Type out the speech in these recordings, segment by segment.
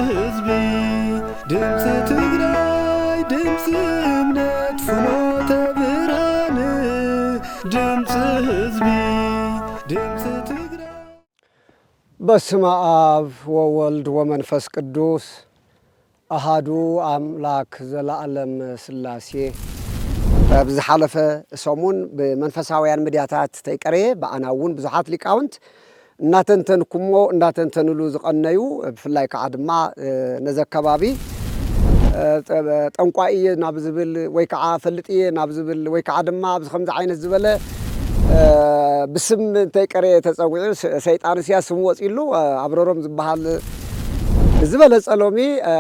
ህዝቢ ድምፂ ትግራይ ድምፂ እምነት ፍኖተ ብርሃን ድምፂ ህዝቢ ድምፂ ትግራይ በስመ አብ ወወልድ ወመንፈስ ቅዱስ አሃዱ አምላክ ዘለዓለም ስላሴ ብዝሓለፈ ሰሙን ብመንፈሳውያን ሚድያታት ተይቀረየ በአናውን ብዙሓት ሊቃውንት እናተንተንኩሞ እናተንተንሉ ዝቐነዩ ብፍላይ ከዓ ድማ ነዚ ከባቢ ጠንቋይ ናብ ዝብል ወይ ከዓ ፈልጥየ ናብ ዝብል ወይ ከዓ ድማ ከምዚ ዓይነት ዝበለ ብስም ተይቀረየ ተፀዊዑ ሰይጣን ስያ ስም ወፂሉ አብረሮም ዝበሃል ዝበለ ጸሎሚ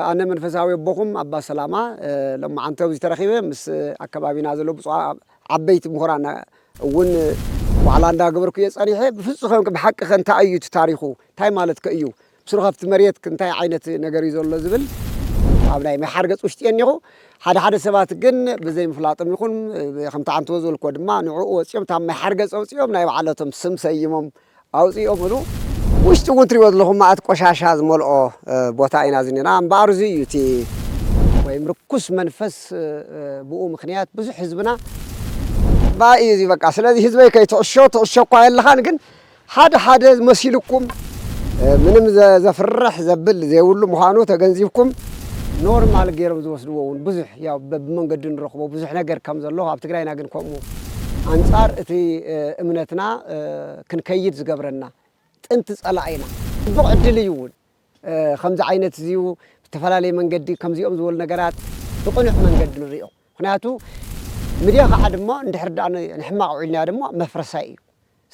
አነ መንፈሳዊ ቦኹም አባ ሰላማ ለማዓንተ ዝተረኺበ ምስ አካባቢና ዘሎ ብፁዕ ዓበይቲ ምሁራን እውን ዋዕላ እንዳገበርኩ የጸኒሐ ብፍጹም ብሓቂ እንታይ እዩ ታሪኹ እንታይ ማለት ከእዩ ብስሩ ካብቲ መሬት እንታይ ዓይነት ነገር እዩ ዘሎ ዝብል ኣብ ናይ መሓርገጽ ውሽጢ እኒኹ ሓደ ሰባት ግን ብዘይ ምፍላጦም ይኹን ከምቲ ዓንተ ዝበልኮ ድማ ንዕኡ ወፂኦም ታብ መሓርገጽ ወፂኦም ናይ ባዕለቶም ስም ሰይሞም ኣውፂኦም ኢሉ ውሽጢ እውን ትሪእዎ ዘለኹም ማኣት ቆሻሻ ዝመልኦ ቦታ ኢና ዝኒና እምበኣር እዚ እዩ እቲ ወይም ርኩስ መንፈስ ብኡ ምክንያት ብዙሕ ህዝብና ባይ እዚ በቃ ስለዚህ ህዝበይ ከይትዕሾ ትዕሾ እኳ የለኻን ግን ሓደ መሲልኩም ምንም ዘፍርሕ ዘብል ዘይብሉ ምዃኑ ተገንዚብኩም ኖርማል ገይሮም ዝወስድዎ እውን ብዙሕ ያው ብመንገዲ ንረኽቦ ብዙሕ ነገር ከም ዘሎ ኣብ ትግራይና ግን ከምኡ አንጻር እቲ እምነትና ክንከይድ ዝገብረና ጥንቲ ጸላኢና ጽቡቕ ዕድል እዩ እውን ከምዚ ዓይነት እዚዩ ብተፈላለየ መንገዲ ከምዚኦም ዝበሉ ነገራት ብቕኑዕ መንገዲ ንሪኦ ምክንያቱ ሚድያ ከዓ ድማ እንድሕር ዳ ንሕማቕ ውዒልና ድማ መፍረሳይ እዩ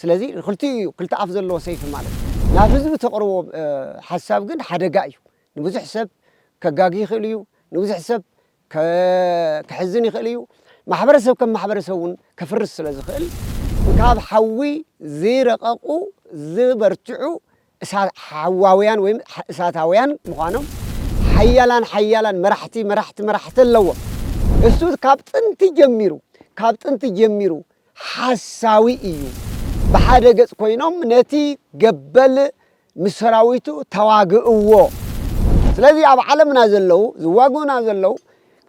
ስለዚ ክልቲኡ እዩ ክልተ ኣፍ ዘለዎ ሰይፊ ማለት ናብ ህዝቢ ተቕርቦ ሓሳብ ግን ሓደጋ እዩ ንብዙሕ ሰብ ከጋጊ ይኽእል እዩ ንብዙሕ ሰብ ክሕዝን ይኽእል እዩ ማሕበረሰብ ከም ማሕበረሰብ እውን ከፍርስ ስለ ዝኽእል ካብ ሓዊ ዝረቐቑ ዝበርትዑ ሓዋውያን ወይ እሳታውያን ምዃኖም ሓያላን መራሕቲ ኣለዎ እሱ ካብ ጥንቲ ጀሚሩ ሓሳዊ እዩ ብሓደ ገጽ ኮይኖም ነቲ ገበል ምስ ሰራዊቱ ተዋግእዎ ስለዚ ኣብ ዓለምና ዘለው ዝዋግኡና ዘለው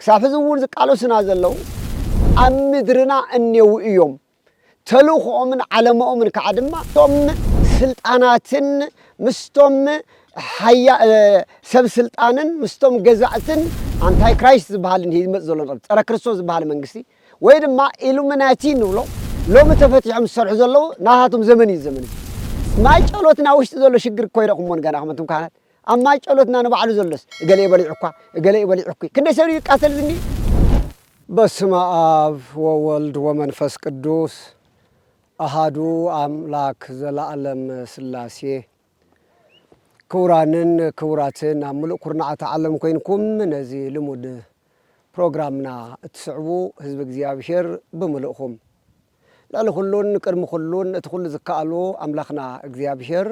ክሳብ ሕዚ እውን ዝቃለሱና ዘለው ኣብ ምድርና እኔው እዮም ተልእኾኦምን ዓለምኦምን ከዓ ድማ እቶም ስልጣናትን ምስቶም ሰብ ስልጣንን ምስቶም ገዛእትን አንታይ ክራይስት ዝበሃልን ይመጽእ ዘሎ ፀረ ክርስቶስ ዝበሃል መንግስቲ ወይ ድማ ኢሉሚናቲ ንብሎ ሎሚ ተፈቲሖም ዝሰርሑ ዘለው ናሃቶም ዘመን እዩ ዘመን ማይ ጨሎትና ውሽጢ ዘሎ ሽግር እኮ ይረኽሞን ገና ከምንቱም ካህናት ኣብ ማይ ጨሎትና ንባዕሉ ዘሎስ እገሌ በሊዑ ክንደይ ሰብ ይቃተል ዝኒ በስመ አብ ወወልድ ወመንፈስ ቅዱስ አሃዱ አምላክ ዘለዓለም ስላሴ ክቡራንን ክቡራትን ኣብ ሙሉእ ኩርናዓት ዓለም ኮይንኩም ነዚ ልሙድ ፕሮግራምና እትስዕቡ ህዝቢ እግዚኣብሔር ብምልእኹም ልዕሊ ኩሉን ቅድሚ ኩሉን እቲ ኩሉ ዝከኣልዎ ኣምላኽና እግዚኣብሔር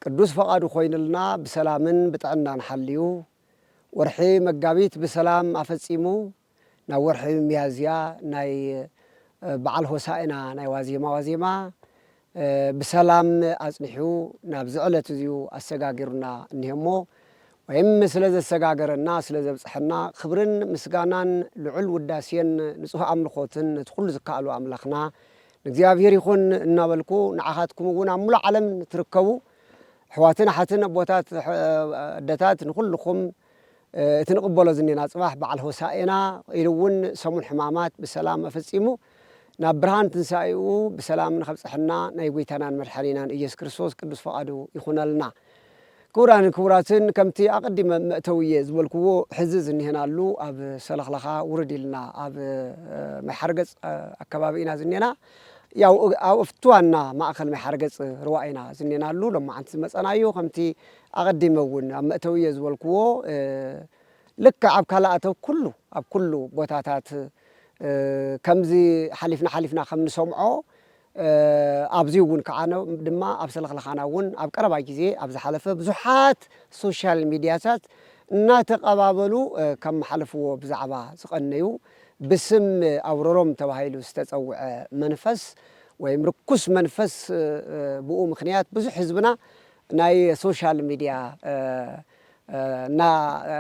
ቅዱስ ፈቓዱ ኮይኑልና ብሰላምን ብጥዕናን ሓልዩ ወርሒ መጋቢት ብሰላም ኣፈጺሙ ናብ ወርሒ ሚያዝያ ናይ በዓል ሆሳዕና ናይ ዋዜማ ብሰላም ኣጽኒሑ ናብ ዝዕለት እዚዩ ኣሰጋጊሩና እኒሄሞ ወይም ስለ ዘሰጋገረና ስለ ዘብጽሐና ክብርን ምስጋናን ልዑል ውዳሴን ንጹህ ኣምልኾትን እቲ ኩሉ ዝከኣሉ ኣምላኽና ንእግዚኣብሔር ይኹን እናበልኩ ንዓኻትኩም እውን ኣብ ሙሉእ ዓለም ትርከቡ ኣሕዋትን ኣሓትን ኣቦታት ኣደታት ንኩልኩም እቲ ንቕበሎ ዝኔና ጽባሕ በዓል ሆሳዕና ኢሉ እውን ሰሙን ሕማማት ብሰላም ኣፈጺሙ ናብ ብርሃን ትንሳኤኡ ብሰላም ንኸብጽሕና ናይ ጐይታናን መድሓኒናን ኢየሱስ ክርስቶስ ቅዱስ ፈቓዱ ይኹነልና ክቡራንን ክቡራትን ከምቲ ኣቐዲመ መእተውየ ዝበልክዎ ሕዚ ዝኒሄናሉ ኣብ ሰለኽለኻ ውርድ ኢልና ኣብ መሓርገጽ ኣከባቢ ኢና ዝኔና ያው ኣብ እፍትዋና ማእኸል መሓርገጽ ርዋ ኢና ዝኔናሉ ሎማዓንቲ ዝመጸናዮ ከምቲ ኣቐዲመ እውን ኣብ መእተውየ ዝበልክዎ ልክ ኣብ ካልኣተው ኣብ ኩሉ ቦታታት ከምዚ ሓሊፍና ከም ንሰምዖ ኣብዚ እውን ከዓ ድማ ኣብ ሰለኽለኻና እውን ኣብ ቀረባ ግዜ ኣብ ዝሓለፈ ብዙሓት ሶሻል ሚድያታት እናተቐባበሉ ከም ሓለፍዎ ብዛዕባ ዝቐነዩ ብስም ኣውረሮም ተባሂሉ ዝተፀውዐ መንፈስ ወይም ርኩስ መንፈስ ብኡ ምክንያት ብዙሕ ህዝብና ናይ ሶሻል ሚዲያ እና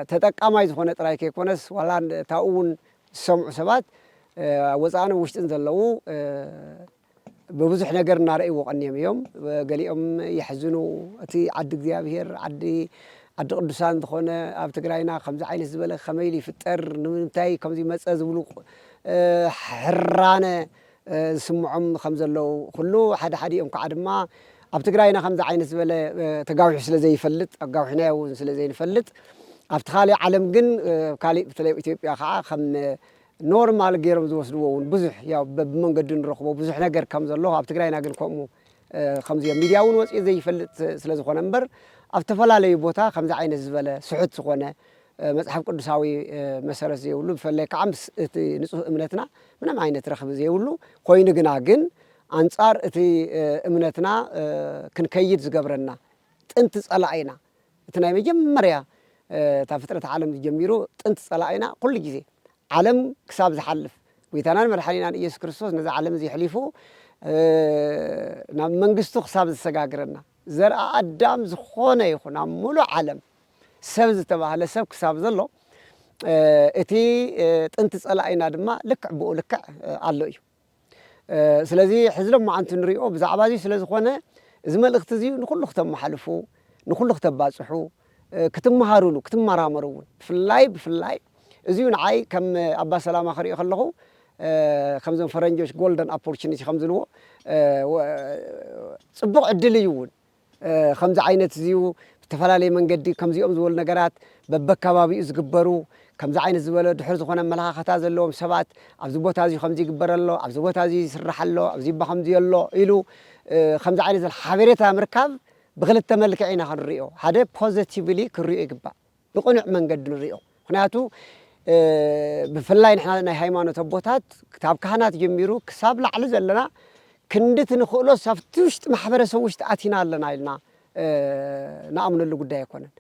ተጠቃማይ ዝኾነ ጥራይ ከይኮነስ ዋላ ታውን ዝሰምዑ ሰባት ወፃእን ውሽጥን ዘለዉ ببزح نجار نارئ وقنيم يوم قاليهم يحزنوا أتي عد እግዚአብሔር عد قدسان دخونه أب تقرأينا خمسة عين الزبالة خميلي في التر نمتاي كمزي مسأز بلو حرانة سمعهم خمسة لو كله حد يوم قعد ما أب تقرأينا خمسة عين الزبالة تجاوح سلا زي فلت أجاوحنا وسلا زي فلت أب تخالي علم جن كالي بتلاقي إثيوبيا خم نورمال غيرم زوسدوون بزح يا بمنقد نرخبو بزح نجر كم زلوه أب تقرأينا قل كمو خمسة مليون وصي زي فلت سلا زخون نمبر أفتفلا لي بوتا خمسة عين الزبالة سحت زخونه مصحف قدساوي مسرز يقولوا بفلك عمس نصف امنتنا من عينه رخب زي يقولوا خوين جن انصار اتي امنتنا كنكيد زغبرنا ጥንት ጸላይና እትና መጀመሪያ ታፍጥረት ዓለም ጀሚሮ ጥንት ጸላይና ኩሉ ጊዜ ዓለም ክሳብ ዝሐልፍ ወይታናን መድኃኒናን ኢየሱስ ክርስቶስ ነዛ ዓለም ዝሕሊፉ ናብ መንግስቱ ክሳብ ዝሰጋግረና ዘርአ አዳም ዝኾነ ይኹና ሙሉ ዓለም ሰብ ዝተባሃለ ሰብ ክሳብ ዘሎ እቲ ጥንት ጸላይና ድማ ልክዕ ብኡ ልክዕ ኣሎ እዩ ስለዚ ሕዝሎም ማዓንቱ ንሪኦ ብዛዕባ እዚ ስለ ዝኾነ እዚ መልእኽቲ እዚ ንኩሉ ከተመሓልፉ ንኩሉ ከተባጽሑ ክትመሃሩሉ ክትመራመሩን ብፍላይ እዚዩ ንዓይ ከም ኣባ ሰላማ ክሪኦ ከለኹ ከምዞም ፈረንጆች ጎልደን ኦፖርቹኒቲ ከምዝልዎ ጽቡቕ ዕድል እዩ እውን ከምዚ ዓይነት እዚዩ ተፈላለየ መንገዲ ከምዚኦም ዝበሉ ነገራት በበከባቢኡ ዝግበሩ ከምዚ ዓይነት ዝበለ ድሕር ዝኾነ መላኻኸታ ዘለዎም ሰባት ኣብዚ ቦታ እዚ ከምዚ ይግበረሎ ኣብዚ ቦታ እዚ ይስራሓሎ ኣብዚ ከምዚ የሎ ኢሉ ከምዚ ዓይነት ሓበሬታ ምርካብ ብክልተ መልክዕ ኢና ክንሪኦ ሓደ ፖዚቲቭሊ ክንሪኦ ይግባእ ብቕኑዕ መንገዲ ንሪኦ ምክንያቱ ብፍላይ ንሕና ናይ ሃይማኖት ኣቦታት ክታብ ካህናት ጀሚሩ ክሳብ ላዕሊ ዘለና ክንድት ንኽእሎ ሳብቲ ውሽጢ ማሕበረሰብ ውሽጢ ኣቲና ኣለና ኢልና نأمن له قدّاي يكونن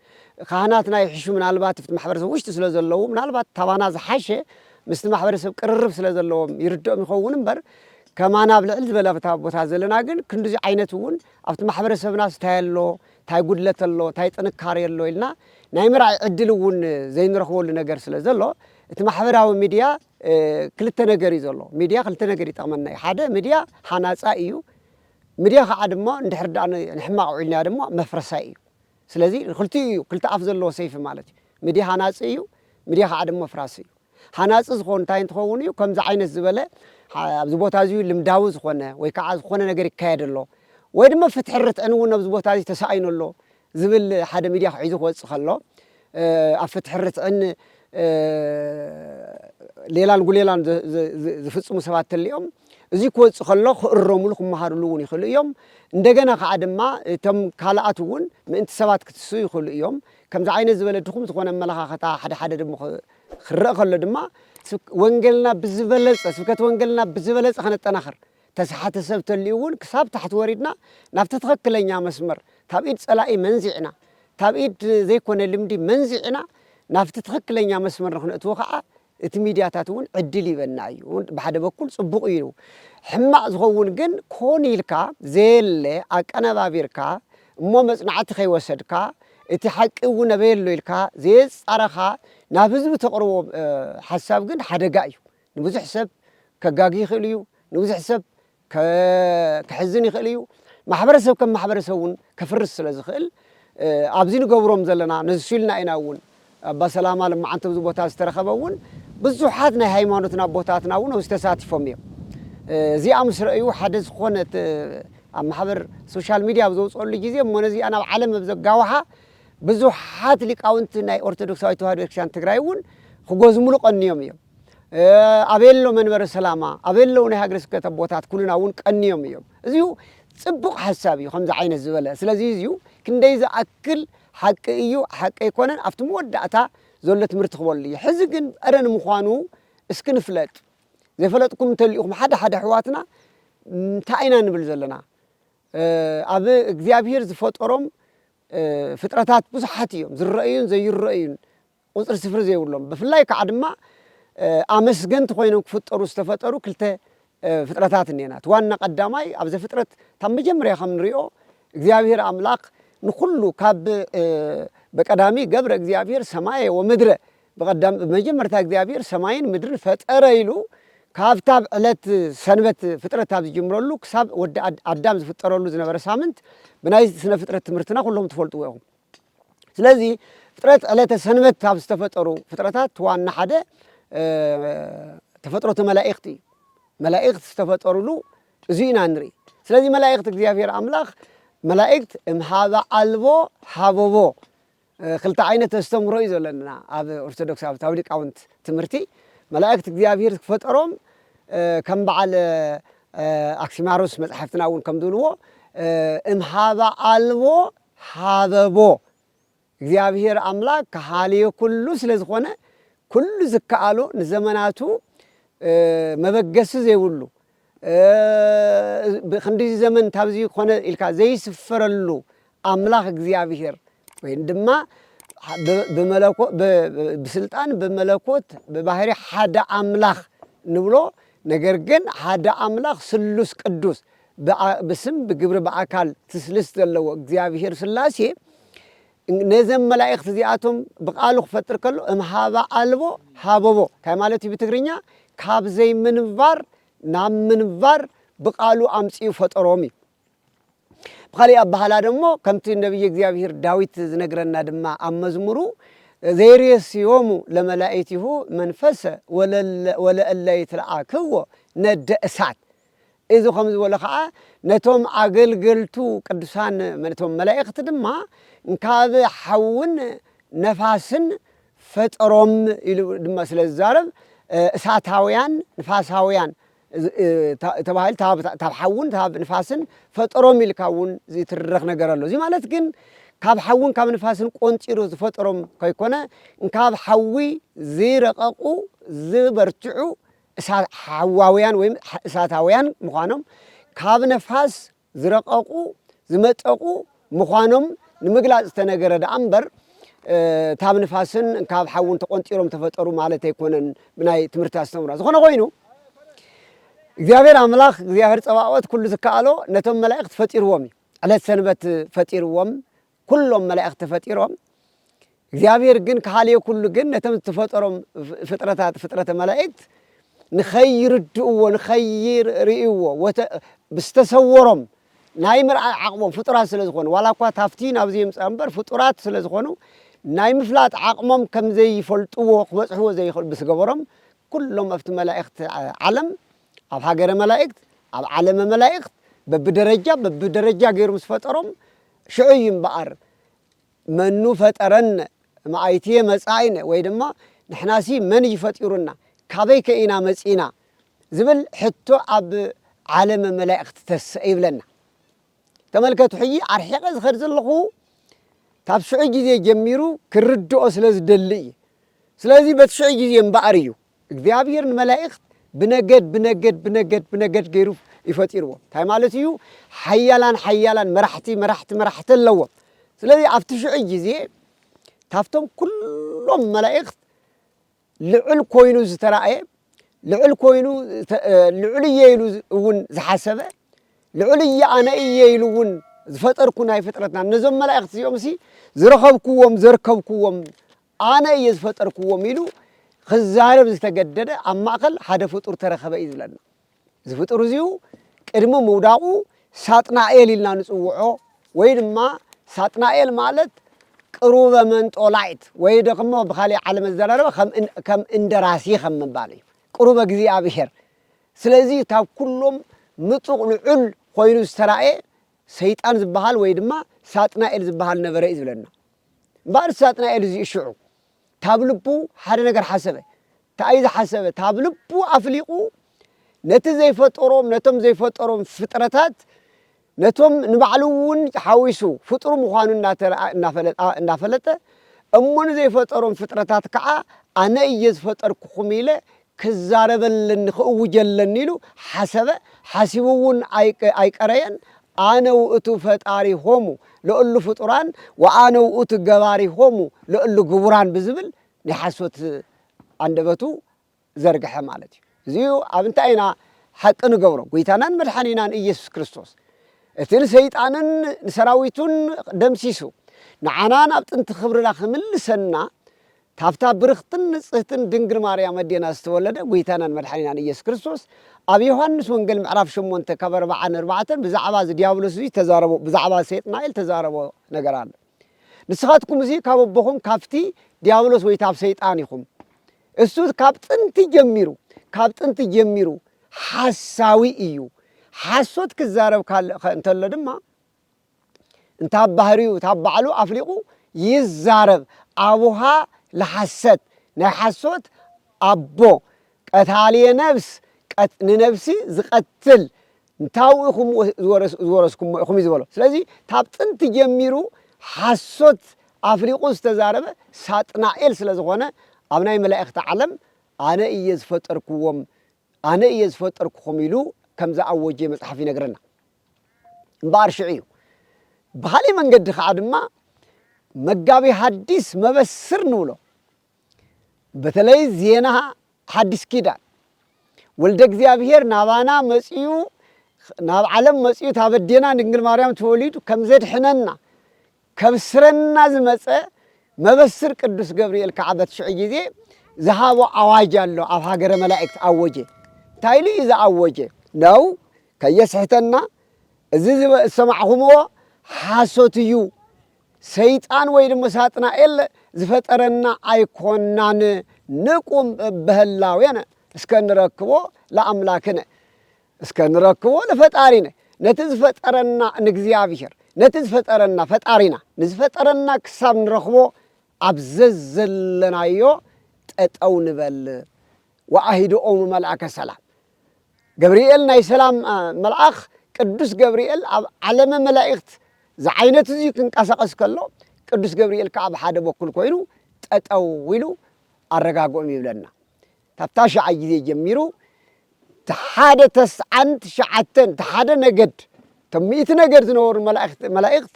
خاناتنا يحشوا من البات في محبرة وش تسلا زلوا من البات طبعا هذا حاشة مثل محبرة قرب سلا زلوا يردوا مخونن بر كمان قبل الز بلا فتاب وتعزلنا جن كندز عينتون أفت محبرة ناس تايلو تاي قدلة الله تاي تنكاري الله إلنا نايمر عدلون زين رخول نجار سلا زلوا محبرة وميديا كل تنجاري زلوا ميديا كل تنجاري تمنى حدا ميديا حناس أيو ميديا خاد ما ندحر دعنا نحمق علنا دم مفرساي سلذي كل أفضل الله سيف مالتي ميديا حناس أيو ميديا خاد مفرساي حناس زخون تاين تخوني وكم زعين الزبالة بزبوط هذي لمداوز خونه ويكعز خونه نجري كاد الله وين ما فتحرت أنا ونبزبوط هذه تسعين الله زبل حدا ميديا عايزه خالص خلا أفتحرت أن ليلان قول ليلان زفتس مسافات اليوم زي كويس خلا الرملكم مهارلون يخلو يوم ندجنا قاعد ما تم كالاتون من أنت سبات كتسوي يخلو يوم كم زعين الزبالة تخم تكون ملها خطا حدا دم خرق خلا دم وانجلنا بالزبالة سفكت وانجلنا بالزبالة خنت تناخر تسحت السبت اليوم كسب تحت وردنا نفتتخك لنا مسمر تابيد سلاقي منزعنا تابيد زي كون اللمدي منزعنا نفتتخك لنا مسمر نحن أتوقع التميدياتون عدلي بنايو بحد بكل صبغيرو حما زغون جن كوني لكا زيل أنا بابيركا مو مصنعت خي وسدكا اتحققوا نبيلو لكا زيز أرخا نافذ بتقرو حساب جن حدا جايو نبوز حساب كجاجي خليو نبوز حساب كحزني خليو محبرسه كم محبرسهون كفرس لزخل أبزين جورم زلنا نزشلنا إناون بسلامة لما أنت بزبطات استرخبون بزحاتنا هيمانتنا بوتاتنا ونستسات فمية زي أمس رأيو حدث خونة محبر سوشيال ميديا بزوج أقول لي جزء من زي أنا بعلم بزوج جوها بزحات اللي كونتنا أرثوذكس أو تهريكشان تقرأون خجوز ملوك النيوم يوم أبيلو من بر السلامة أبيلو نهاجرس كتب بوتات كلنا ون النيوم يوم زيو صبق حسابي خمسة عين الزبالة سلازي زيو كندي إذا أكل حق إيو حق يكونن أفتم ودعتا زولة مرتخبول لي حزقن أرن مخوانو اسكن فلات زي فلاتكم تليقهم حدا حواتنا تاينا نبل زلنا أبي እግዚአብሔር ዝፈጠሮም ፍጥረታት ብዙሓት እዮም ዝረአዩን ዘይረአዩን ቁጥር ስፍር ዘይብሎም ብፍላይ ከዓ ድማ ኣመስገንቲ ኮይኖም ክፍጠሩ ዝተፈጠሩ ክልተ ፍጥረታት እኔናት ዋና ቀዳማይ ኣብ ዘፍጥረት ታብ መጀመርያ ከም ንሪኦ እግዚአብሔር ኣምላኽ ንኩሉ ካብ በቀዳሚ ገብረ እግዚአብሔር ሰማየ ወምድረ በቀዳም መጀመርታ እግዚአብሔር ሰማይን ምድር ፈጠረ ኢሉ ካብታብ ዕለት ሰንበት ፍጥረት ኣብ ዝጅምረሉ ክሳብ ወዲ ኣዳም ዝፍጠረሉ ዝነበረ ሳምንት ብናይ ስነ ፍጥረት ትምህርትና ኩሎም ትፈልጥዎ ኢኹም። ስለዚ ፍጥረት ዕለተ ሰንበት ካብ ዝተፈጠሩ ፍጥረታት ዋና ሓደ ተፈጥሮተ መላእክት እዩ። መላእክት ዝተፈጠሩሉ እዚ ኢና ንርኢ። ስለዚ መላእክት እግዚአብሔር ኣምላኽ መላእክት እምሃበ ኣልቦ ሃበቦ ክልተ ዓይነት ተስተምሮ እዩ ዘለና ኣብ ኦርቶዶክሳዊት ኣብ ሊቃውንት ትምህርቲ መላእክት እግዚአብሔር ክፈጠሮም ከም በዓል ኣክሲማሮስ መጽሓፍትና እውን ከም ዝብልዎ እምሃበ ኣልቦ ሃበቦ እግዚአብሔር ኣምላክ ካሃልዮ ኩሉ ስለ ዝኾነ ኩሉ ዝከኣሎ ንዘመናቱ መበገሲ ዘይብሉ ብክንዲ ዘመን ታብዚ ኮነ ኢልካ ዘይስፈረሉ ኣምላኽ እግዚአብሔር ወይም ድማ ብስልጣን በመለኮት በባህሪ ሓደ ኣምላኽ ንብሎ ነገር ግን ሓደ ኣምላኽ ስሉስ ቅዱስ ብስም ብግብሪ በአካል ትስልስ ዘለዎ እግዚአብሔር ስላሴ ነዘም መላእክት እዚኣቶም ብቃሉ ክፈጥር ከሎ እምሃበ ኣልቦ ሃበቦ እንታይ ማለት እዩ ብትግርኛ ካብ ዘይምንባር ናብ ምንባር ብቃሉ ኣምፂኡ ፈጠሮም እዩ። ብኻሊእ ኣባህላ ደሞ ከምቲ ነቢይ እግዚአብሔር ዳዊት ዝነግረና ድማ ኣብ መዝሙሩ ዘይሬስዮሙ ለመላእክቲሁ መንፈሰ ወለእለ ይትለአክዎ ነደ እሳት እዚ ከም ዝበሎ ከዓ ነቶም ኣገልገልቱ ቅዱሳን ነቶም መላእክቲ ድማ እንካብ ሓውን ነፋስን ፈጠሮም ኢሉ ድማ ስለ ዝዛረብ እሳታውያን ንፋሳውያን ተባሂል ታብ ሓውን ታብ ንፋስን ፈጠሮም ኢልካ እውን ዝትረኽ ነገር ኣሎ። እዚ ማለት ግን ካብ ሓውን ካብ ንፋስን ቆንፂሩ ዝፈጠሮም ከይኮነ እንካብ ሓዊ ዝረቐቁ ዝበርትዑ ሓዋውያን ወይ እሳታውያን ምዃኖም ካብ ነፋስ ዝረቐቁ ዝመጠቁ ምዃኖም ንምግላጽ ዝተነገረ ዳ እምበር ታብ ንፋስን ካብ ሓውን ተቆንፂሮም ተፈጠሩ ማለት ኣይኮነን ብናይ ትምህርቲ ኣስተምራ ዝኾነ ኮይኑ እግዚአብሔር ኣምላኽ እግዚአብሔር ፀባኦት ኩሉ ዝከኣሎ ነቶም መላእክት ፈጢርዎም እዩ። ዕለት ሰንበት ፈጢርዎም ኩሎም መላእክት ተፈጢሮም እግዚአብሔር ግን ካሃልዮ ኩሉ ግን ነቶም ተፈጠሮም ፍጥረተ መላእክት ንኸይርድእዎ ንኸይርእይዎ ብዝተሰወሮም ናይ ምርኣይ ዓቕሞም ፍጡራት ስለ ዝኾኑ ዋላ እኳ ታፍቲ ናብዚ የምፅእ እምበር ፍጡራት ስለ ዝኾኑ ናይ ምፍላጥ ዓቕሞም ከም ዘይፈልጥዎ ክበፅሕዎ ዘይኽእሉ ብዝገበሮም ኩሎም ኣብቲ መላእክት ዓለም ኣብ ሃገረ መላእክት ኣብ ዓለመ መላእክት በብደረጃ ገይሩ ምስ ፈጠሮም ሽዑ እምበኣር መኑ ፈጠረነ መኣይትየ መጻኢነ ወይ ድማ ንሕናሲ መን ይፈጢሩና ካበይ ከኢና መጺና ዝብል ሕቶ ኣብ ዓለመ መላእክት ተስእ ይብለና። ተመልከቱ ሕጂ ኣርሒቐ ዝኸድ ዘለኹ ታብ ሽዑ ግዜ ጀሚሩ ክርድኦ ስለ ዝደሊ እዩ። ስለዚ በቲ ሽዑ ግዜ እምበኣር እዩ እግዚአብሔር ንመላእክት ብነገድ ገይሩ ይፈጢርዎ። እንታይ ማለት እዩ ሓያላን መራሕቲ ኣለዎም። ስለዚ ኣብቲ ሽዑ ግዜ ታፍቶም ኩሎም መላእክት ልዑል ኮይኑ ዝተራእየ ልዑል ኮይኑ ልዑልየ ኢሉ እውን ዝሓሰበ ልዑልየ ኣነ እየ ኢሉ እውን ዝፈጠርኩ ናይ ፍጥረትና ነዞም መላእክት እዚኦም ዝረኸብክዎም ዘርከብክዎም ኣነ እየ ዝፈጠርክዎም ኢሉ ክዛረብ ዝተገደደ ኣብ ማእኸል ሓደ ፍጡር ተረኸበ እዩ ዝብለና። እዚ ፍጡር እዚኡ ቅድሚ ምውዳቑ ሳጥናኤል ኢልና ንፅውዖ ወይ ድማ ሳጥናኤል ማለት ቅሩበ መንጦላይት ወይ ደግሞ ብኻሊእ ዓለም ዘራረበ ከም እንደራሲ ከም ምባል እዩ ቅሩበ እግዚአብሔር። ስለዚ ታብ ኩሎም ምጡቕ ልዑል ኮይኑ ዝተራእየ ሰይጣን ዝበሃል ወይ ድማ ሳጥናኤል ዝበሃል ነበረ እዩ ዝብለና። እምበኣር ሳጥናኤል እዚ ሽዑ ታብ ልቡ ሓደ ነገር ሓሰበ። እንታይ ዝሓሰበ ታብ ልቡ ኣፍሊቑ ነቲ ነቶም ዘይፈጠሮም ፍጥረታት ነቶም ንባዕሉ እውን ሓዊሱ ፍጡር ምዃኑ እናፈለጠ እሞን ዘይፈጠሮም ፍጥረታት ከዓ ኣነ እየ ዝፈጠርኩኹም ኢለ ክዛረበለኒ ክእውጀለኒ ኢሉ ሓሰበ። ሓሲቡ እውን ኣይቀረየን ኣነ ውእቱ ፈጣሪሆሙ ለእሉ ፍጡራን ወኣነ ውእቱ ገባሪሆሙ ለእሉ ግቡራን ብዝብል ናይ ሓሶት ኣንደበቱ ዘርግሐ ማለት እዩ። እዚኡ ኣብ እንታይ ኢና ሓቂ ንገብሮ ጎይታናን መድሓኒናን ኢየሱስ ክርስቶስ እቲ ንሰይጣንን ንሰራዊቱን ደምሲሱ نعنا نبتنت خبرنا خملسنا تافتا برختن نصهتن دنجل مريم مدينة استولده ويتانا المدحنين عن يسوع كريستوس أبي يوحنس ونقل معرف شمون تكبر بعن أربعة بزعباز ديابلوس زي تزاربوا بزعباز سيطنايل تزاربوا نقران نسخاتكم زي كاببهم كافتي ديابلوس ويتاب سيطانيكم السود كابتن تجميرو حساوي إيو حسوت كزارب انت لدما انت بحريو تابعلو أفليقو يزارب أبوها لحسد نحسوت أبو قتالي نفس نفسي زقتل نتاويكم زورسكم خميز بولو سلازي تابتن تجميرو حسوت أفليقو استزارب ساتنائل سلازغونا أبناء ملائكة عالم أنا إيز فتركم يلو كم ذا أوجي مصحفي نقرنا بارشعيو بحالي من قد خادما مقابي حديث مبسر نولو بتلاقي زينها حديث كده ولدك زيابير نابانا مسيو ناب عالم مسيو تابدينا نقل مريم توليد كم زيد حننا كبسرنا زمسة مبسر قدوس جبريل كعبة شعيجي ذهبوا أواجلوا أفاجر ملائكة أوجه تايلي إذا أوجه نو كيسحتنا إذا سمعهم هو حاسوتيو سيطان ويد مساتنا إلا زفترنا أيقونان نقوم بهلاوينا اسكن ركبو لا أملاكنا اسكن ركبو لفتارينا نتزفترنا نجزيابير نتزفترنا فتارينا نزفترنا كسب نرخبو أبززلنا يو أو نبل وأهدوا أم ملأك سلام جبريل ناي سلام ملأخ قدوس جبريل علم ملائكت زعينة زيك انقسقس كله قدوس جبريل كعب حدا بكل كوينو أو ويلو الرجاء يبلنا تفتاش عجيز جميرو تحادة تسعنت شعتن تحادة نجد تميت نجد نور ملائكت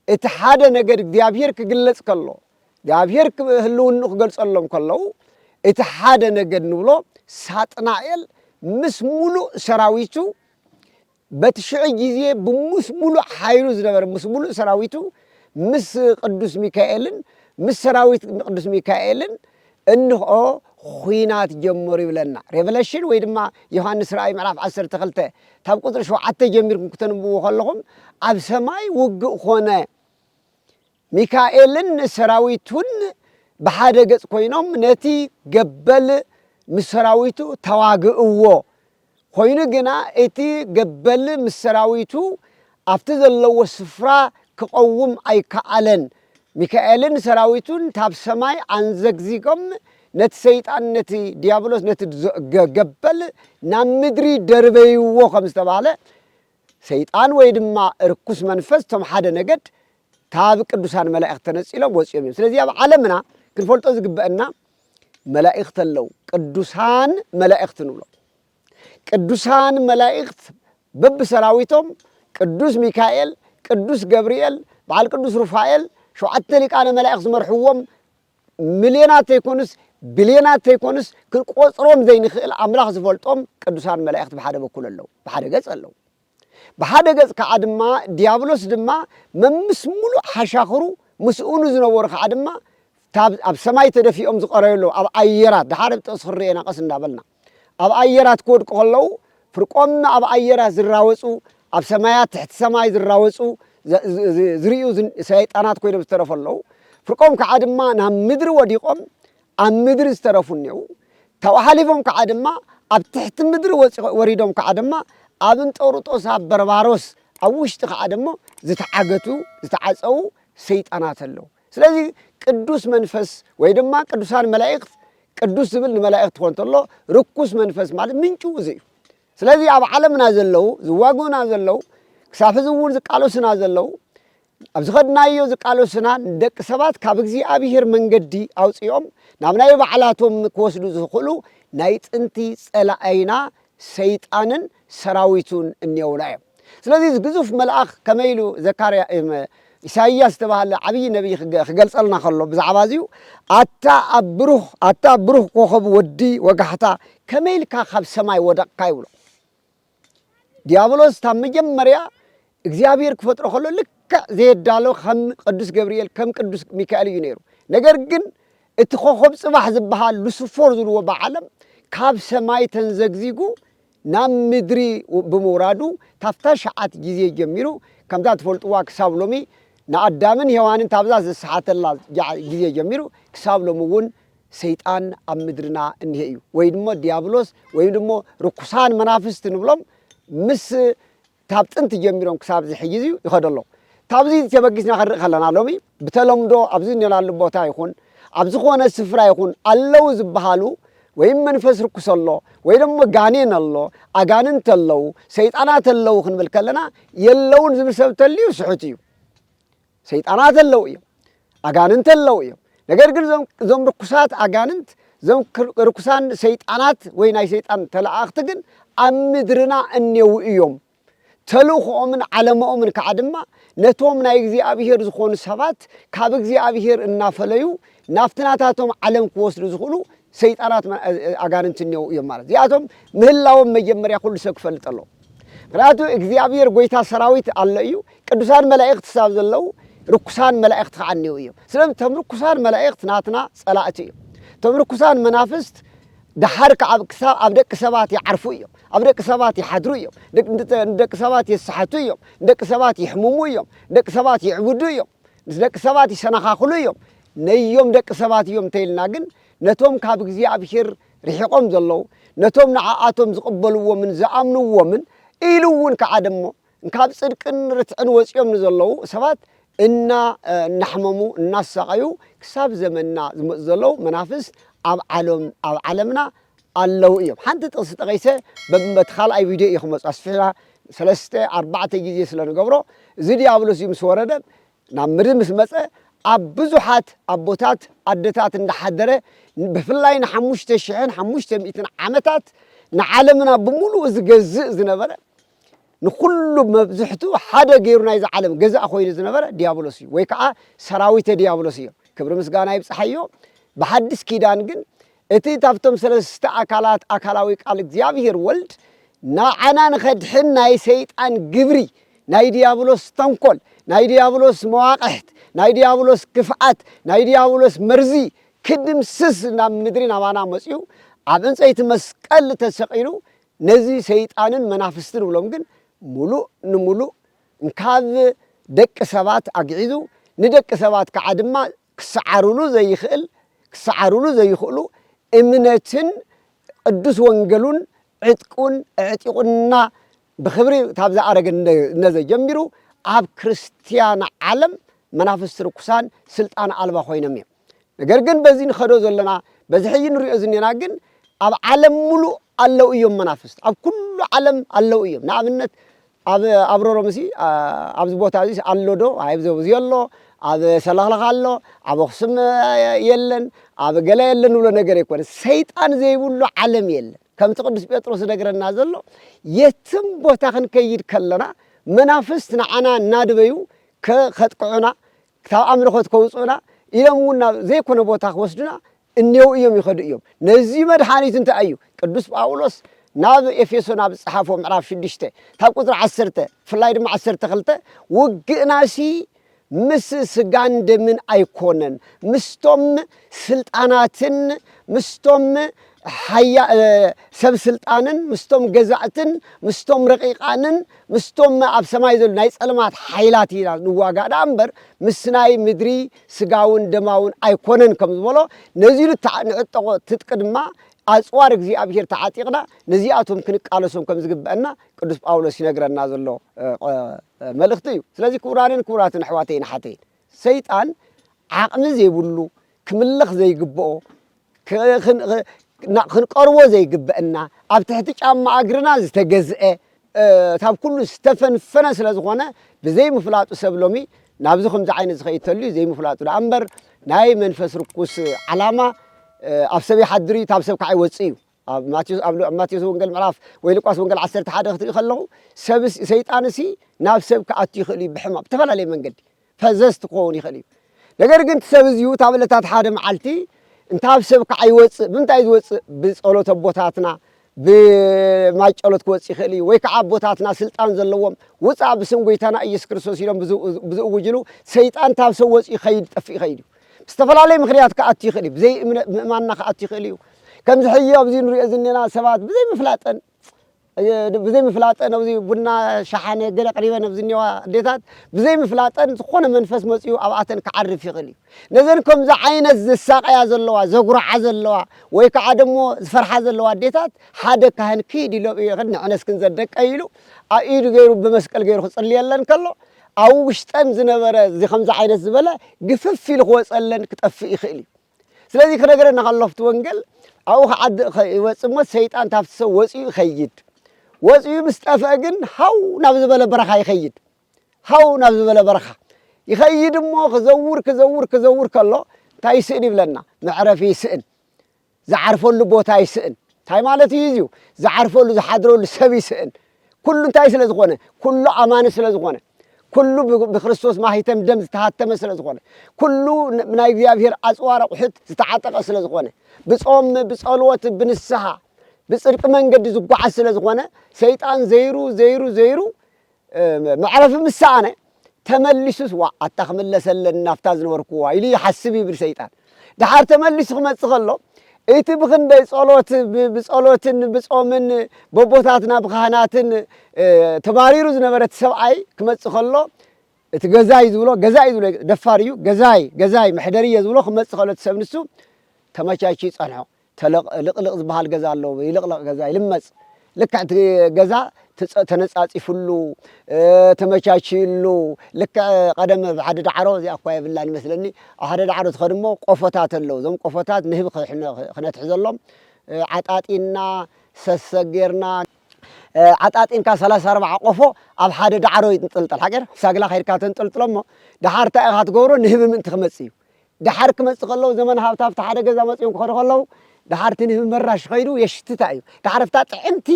اتحادة نجد ديابير كجلس كله ديابير هلون نخجلس اللهم كله اتحاد نجد نولو ساتنائل مسمولو سراويتو بتشعي جزية بمسمولو حيروز نبر مسمولو سراويتو مس قدوس ميكائيلن مس سراويت قدوس ميكائيلن إنه خوينات جموري لنا ريفليشن ويدما يوحنس رأي معرف 10 تخلته تاب قدر شو عتى جميركم كتنبو خلهم عب سماي وقع خونا ميكائيلن سراويتون بحاجة قص كوينهم نتي قبل مسراويتو تواجئوه خوينه جنا اتي قبل مسراويتو افتز الله وسفرا كقوم اي كألن ميكائيلن سراويتون تاب سماي انزقزيكم نت سيطان نتي ديابلوس نت قبل نامدري دربيوه خمس تباله سيطان ويدما ركوس منفس تم حدا نجد تاب قدوسان ملائكة تنسيلهم وصيهم سلازي عالمنا كنفولت أزقبنا ملائكة اللو قدوسان ملائكة نولو قدوسان ملائكة بب سراويتهم قدوس ميكائيل قدوس جبريل بعد قدوس رفائيل شو عتلك أنا ملائكة مرحوم مليونات يكونس بليونات يكونس كل قصرهم زي نخيل أملاخ زفولتهم قدوسان ملائكة بحدا بكل اللو بحدا قص اللو بحدا قص كعدما ديابلوس دما ممسمولو حشاخرو مسؤول زنور كعدما تاب أب سماي تدفي زقريلو أب أيرات دحارب تصخرينا قصن دابلنا أب أيرات كود قلو فرقمنا أب أيرات زراوسو أب سمايات تحت سماي زراوسو زريو سيطانات كويدا بسترفلو فرقم كعدما نهم مدر وديقم أم مدر استرفونيو توحاليفهم كعدما أب تحت مدر وريدهم كعدما أبن تورطوس أب برباروس أوشت كعدما زتعاقتو سيطانات اللو سلازي قدوس منفس ويدما قدوسان ملائكة قدوس زبل ملائكة تكون الله ركوس منفس مالك منشو زي سلازي أب عالمنا زلو زواقونا زلو كساف زوون زقالو سنا زلو أبزخدنا يو زقالو سنا دك سبات كابكزي أبيهر منقدي أوصيهم نامنا يبعلاتهم كوسلو زخلو نايت انتي سألعينا سيطانن سراويتون النيولايم سلازي زقزوف ملأخ كميلو زكاريا إساياس تبع عبي نبي خجلس لنا خلوا بزعبازيو أتا بروح كوخب ودي وقحتا كميل كخب سماي ودق كايولو ديابلوس تام جمريا إخزيابير كفتر خلوا لك መልክዕ ዘየዳሎ ከም ቅዱስ ገብርኤል ከም ቅዱስ ሚካኤል እዩ ነይሩ ነገር ግን እቲ ኮኸብ ጽባሕ ዝበሃል ሉሲፎር ዝልዎ በዓለም ካብ ሰማይ ተንዘግዚጉ ናብ ምድሪ ብምውራዱ ታፍታ ሸዓት ጊዜ ጀሚሩ ከምዛ ትፈልጥዋ ክሳብ ሎሚ ንኣዳምን ሔዋንን ታብዛ ዘሰሓተላ ጊዜ ጀሚሩ ክሳብ ሎሚ እውን ሰይጣን ኣብ ምድርና እንሄ እዩ ወይ ድሞ ዲያብሎስ ወይ ድሞ ርኩሳን መናፍስት ንብሎም ምስ ታብ ጥንቲ ጀሚሮም ክሳብ ዝሕጂ እዩ ይኸደሎ ታብዚ ተበጊስና ክንርኢ ከለና ሎሚ ብተለምዶ ኣብዚ ነላሉ ቦታ ይኹን ኣብ ዝኾነ ስፍራ ይኹን ኣለው ዝበሃሉ ወይም መንፈስ ርኩስ ኣሎ ወይ ደሞ ጋኔን ኣሎ ኣጋንንት ኣለው ሰይጣናት ኣለው ክንብል ከለና የለውን ዝብል ሰብ ተልዩ ስሑት እዩ ሰይጣናት ኣለው እዮም ኣጋንንት ኣለው እዮም ነገር ግን ዞም ርኩሳት ኣጋንንት ዞም ርኩሳን ሰይጣናት ወይ ናይ ሰይጣን ተላእኽቲ ግን ኣብ ምድርና እኔው እዮም ተልእኾኦምን ዓለምኦምን ከዓ ድማ ነቶም ናይ እግዚኣብሔር ዝኾኑ ሰባት ካብ እግዚኣብሔር እናፈለዩ ናፍትናታቶም ዓለም ክወስዱ ዝኽእሉ ሰይጣናት ኣጋንንት እኔው እዮም ማለት እዚኣቶም ምህላዎም መጀመርያ ኩሉ ሰብ ክፈልጥ ኣሎ ምክንያቱ እግዚኣብሔር ጎይታ ሰራዊት ኣሎ እዩ ቅዱሳን መላእኽቲ ሳብ ዘለው ርኩሳን መላእኽቲ ከዓ እኔው እዮም ስለዚ እቶም ርኩሳን መላእኽቲ ናትና ጸላእቲ እዮም እቶም ርኩሳን መናፍስት ድሓር ኣብ ደቂ ሰባት ይዓርፉ እዮም ኣብ ደቂ ሰባት ይሓድሩ እዮም ደቂ ሰባት የሰሓቱ እዮም ደቂ ሰባት ይሕምሙ እዮም ደቂ ሰባት ይዕቡዱ እዮም ደቂ ሰባት ይሰናኻኽሉ እዮም ነዮም ደቂ ሰባት እዮም ተይልና ግን ነቶም ካብ እግዚኣብሔር ርሒቆም ዘለው ነቶም ንዓኣቶም ዝቕበልዎምን ዝኣምንዎምን ኢሉ እውን ከዓ ደሞ ካብ ጽድቅን ርትዕን ወፂኦም ንዘለው ሰባት እናሕመሙ እናሰቃዩ ክሳብ ዘመንና ዝመፁ ዘለው መናፍስ ኣብ ዓለምና ኣለው እዮም ሓንቲ ጥቕሲ ጠቒሰ በቲ ካልኣይ ቪድዮ እዩ ክመፁ ኣስፊሕና 3-4 ጊዜ ስለንገብሮ እዚ ዲያብሎስ እዩ ምስ ወረደ ናብ ምድሪ ምስ መፀ ኣብ ብዙሓት ኣቦታት ኣደታት እንዳሓደረ ብፍላይ ን5500 ዓመታት ንዓለምና ብምሉእ ዝገዝእ ዝነበረ ንኩሉ መብዝሕቱ ሓደ ገይሩ ናይዚ ዓለም ገዛእ ኮይኑ ዝነበረ ዲያብሎስ እዩ ወይ ከዓ ሰራዊተ ዲያብሎስ እዩ ክብሪ ምስጋና ይብፅሓዮ ብሓድስ ኪዳን ግን እቲ ታብቶም ሰለስተ ኣካላት ኣካላዊ ቃል እግዚኣብሔር ወልድ ንዓና ንኸድሕን ናይ ሰይጣን ግብሪ ናይ ዲያብሎስ ተንኮል ናይ ዲያብሎስ መዋቕሕት ናይ ዲያብሎስ ክፍኣት ናይ ዲያብሎስ መርዚ ክድምስስ ናብ ምድሪ ናባና መፅኡ ኣብ ዕንፀይቲ መስቀል ተሰቂሉ ነዚ ሰይጣንን መናፍስትን ብሎም ግን ሙሉእ ንሙሉእ ካብ ደቂ ሰባት ኣግዒዙ ንደቂ ሰባት ከዓ ድማ ክሰዓርሉ ዘይኽእሉ እምነትን ቅዱስ ወንጌሉን ዕጥቁን ዕጢቁና ብክብሪ ታብዛ ኣረገ ነዘጀሚሩ ኣብ ክርስቲያን ዓለም መናፍስት ርኩሳን ስልጣን ኣልባ ኮይኖም እዮም ነገር ግን በዚ ንኸዶ ዘለና በዚ ሕጂ ንሪኦ ዝኔና ግን ኣብ ዓለም ሙሉእ ኣለው እዮም መናፍስት ኣብ ኩሉ ዓለም ኣለው እዮም ንኣብነት ኣብ ሮሮምሲ ኣብዚ ቦታ እዚ ኣሎ ዶ ኣብዘብዚ ኣሎ ኣብ ሰለኽለኽ ኣሎ ኣብ ኣኽሱም የለን ኣብ ገለ የለን ብሎ ነገር ኣይኮነ ሰይጣን ዘይብሉ ዓለም የለን ከምቲ ቅዱስ ጴጥሮስ ነገረና ዘሎ የትም ቦታ ክንከይድ ከለና መናፍስት ንዓና እናድበዩ ከጥቅዑና ካብ ኣምልኾት ከውፅኡና ኢሎም እውን ዘይኮነ ቦታ ክወስዱና እኔው እዮም ይኸዱ እዮም ነዚ መድሓኒት እንታይ እዩ ቅዱስ ጳውሎስ ናብ ኤፌሶን ኣብ ጽሓፎ ምዕራፍ 6 ታብ ቁጥሪ 10 ፍላይ ድማ 12 ውግእናሲ ምስ ስጋን ደምን ኣይኮነን ምስቶም ስልጣናትን ምስቶም ሰብ ስልጣንን ምስቶም ገዛእትን ምስቶም ረቂቃንን ምስቶም ኣብ ሰማይ ዘሎ ናይ ጸልማት ሓይላት ኢና ንዋጋእ እምበር ምስ ናይ ምድሪ ስጋውን ደማውን ኣይኮነን ከም ዝበሎ ነዚሉ ንዕጠቆ ትጥቅ ድማ ኣጽዋር እግዚኣብሔር ተዓጢቕና ነዚኣቶም ክንቃለሶም ከም ዝግበአና ቅዱስ ጳውሎስ ይነግረና ዘሎ መልእኽቲ እዩ ስለዚ ክቡራትን ኣሕዋተይን ሓተይን ሰይጣን ዓቕሚ ዘይብሉ ክምልኽ ዘይግብኦ ክንቀርቦ ዘይግበአና ኣብ ትሕቲ ጫማ እግርና ዝተገዝአ ታብ ኩሉ ዝተፈንፈነ ስለ ዝኾነ ብዘይምፍላጡ ሰብ ሎሚ ናብዚ ከምዚ ዓይነት ዝኸይድ ተልዩ ዘይምፍላጡ ዳ እምበር ናይ መንፈስ ርኩስ ዓላማ ኣብ ሰብ ይሓድር እዩ ታብ ሰብ ከዓ ይወፅእ እዩ ኣብ ማቴዎስ ወንጌል ምዕራፍ ወይ ሉቃስ ወንጌል 11 ክትሪኡ ከለኹ ሰይጣን እሲ ናብ ሰብ ክኣቱ ይኽእል እዩ ብሕማቕ ብተፈላለየ መንገዲ ፈዘዝቲ ክኸውን ይኽእል እዩ ነገር ግን ሰብ እዚኡ ታብ ዕለታት ሓደ መዓልቲ እንታብ ሰብ ከዓ ይወፅእ ብምንታይ ዝወፅእ ብጸሎት ኣቦታትና ብማይጨሎት ክወጽእ ይኽእል እዩ ወይ ከዓ ኣቦታትና ስልጣን ዘለዎም ውፃእ ብስም ጎይታና ኢየሱስ ክርስቶስ ኢሎም ብዝእውጅሉ ሰይጣን ካብ ሰብ ወፂኡ ይኸይድ ጠፊኡ ይኸይድ እዩ ብዝተፈላለየ ምክንያት ክኣቱ ይኽእል እዩ ብዘይ ምእማንና ክኣቱ ይኽእል እዩ ከምዚ ሕጂ ኣብዚ ንሪኦ ዘለና ሰባት ብዘይ ምፍላጠን ኣብዚ ቡና ሸሓነ ገለ ቀሪበን ኣብዚ እኒዋ ኣዴታት ብዘይ ምፍላጠን ዝኾነ መንፈስ መፂኡ ኣብኣተን ክዓርፍ ይኽእል እዩ ነዘን ከምዚ ዓይነት ዘሳቀያ ዘለዋ ዘጉርዓ ዘለዋ ወይ ከዓ ደሞ ዝፈርሓ ዘለዋ ኣዴታት ሓደ ካህን ክኢድ ኢሎም ንዕነስክን ዘደቀ ኢሉ ኣብ ኢዱ ገይሩ ብመስቀል ገይሩ ክፅልየለን ከሎ ኣብ ውሽጠን ዝነበረ እዚ ከምዚ ዓይነት ዝበለ ግፍፍ ኢሉ ክወፀለን ክጠፍእ ይኽእል እዩ ስለዚ ክነገረና ከለፍቲ ወንጌል ኣብኡ ይወፅእ እሞ ሰይጣን ታብቲ ሰብ ወፂኡ ይኸይድ ወፂኡ ምስ ጠፍአ ግን ሃው ናብ ዝበለ በረኻ ይኸይድ ሃው ናብ ዝበለ በረኻ ይኸይድ እሞ ክዘውር ከሎ እንታይ ይስእን ይብለና መዕረፊ ይስእን ዝዓርፈሉ ቦታ ይስእን እንታይ ማለት እዩ እዚዩ ዝዓርፈሉ ዝሓድረሉ ሰብ ይስእን ኩሉ እንታይ ስለ ዝኾነ ኩሉ ኣማኒ ስለ ዝኾነ ኩሉ ብክርስቶስ ማሂተም ደም ዝተሃተመ ስለ ዝኾነ ኩሉ ናይ እግዚኣብሔር ኣፅዋር ኣቑሑት ዝተዓጠቐ ስለ ዝኾነ ብጾም ብጸሎት ብንስሓ ብጽድቂ መንገዲ ዝጓዓዝ ስለ ዝኾነ ሰይጣን ዘይሩ መዕረፊ ምሳኣነ ተመሊሱስ ዋ ኣታ ክምለሰለን ናፍታ ዝነበርኩዋ ኢሉ ይሓስብ ይብል ሰይጣን ድሓር ተመሊሱ ክመጽእ ከሎ እቲ ብክንደይ ብጸሎትን ብጾምን በቦታትና ብካህናትን ተባሪሩ ዝነበረት ሰብኣይ ክመጽእ ከሎ እቲ ገዛይ ዝብሎ ደፋር እዩ ገዛይ መሕደሪ እየ ዝብሎ ክመጽእ ከሎ እቲ ሰብ ንሱ ተመቻችዩ ይጸንሖ ልቕልቕ ዝበሃል ገዛ ኣለዎ ይልቕልቕ ገዛ ይልመጽ ልክዕ እቲ ገዛ ተነጻጺፉሉ ተመቻችዩሉ ልክዕ ቀደም ብሓደ ዳዕሮ እዚኣ እኳ የብላን ይመስለኒ ኣብ ሓደ ዳዕሮ ትኸድ እሞ ቆፎታት ኣለዉ እዞም ቆፎታት ንህቢ ክነትሕዘሎም ዓጣጢና ሰሰጌርና ዓጣጢንካ 34 ቆፎ ኣብ ሓደ ዳዕሮ ይንጥልጠል ሓገር ሳግላ ኸይድካ ተንጥልጥሎ እሞ ድሓር እንታይ ኢኻ ትገብሮ ንህቢ ምእንቲ ክመጽእ እዩ ድሓር ክመጽእ ከለዉ ዘመን ሃብታብቲ ሓደ ገዛ መጺኦም ክኸዱ ከለዉ ድሓርቲ ንህቢ መራሽ ኸይዱ የሽትታ እዩ ድሓር ፍታ ጥዕምቲ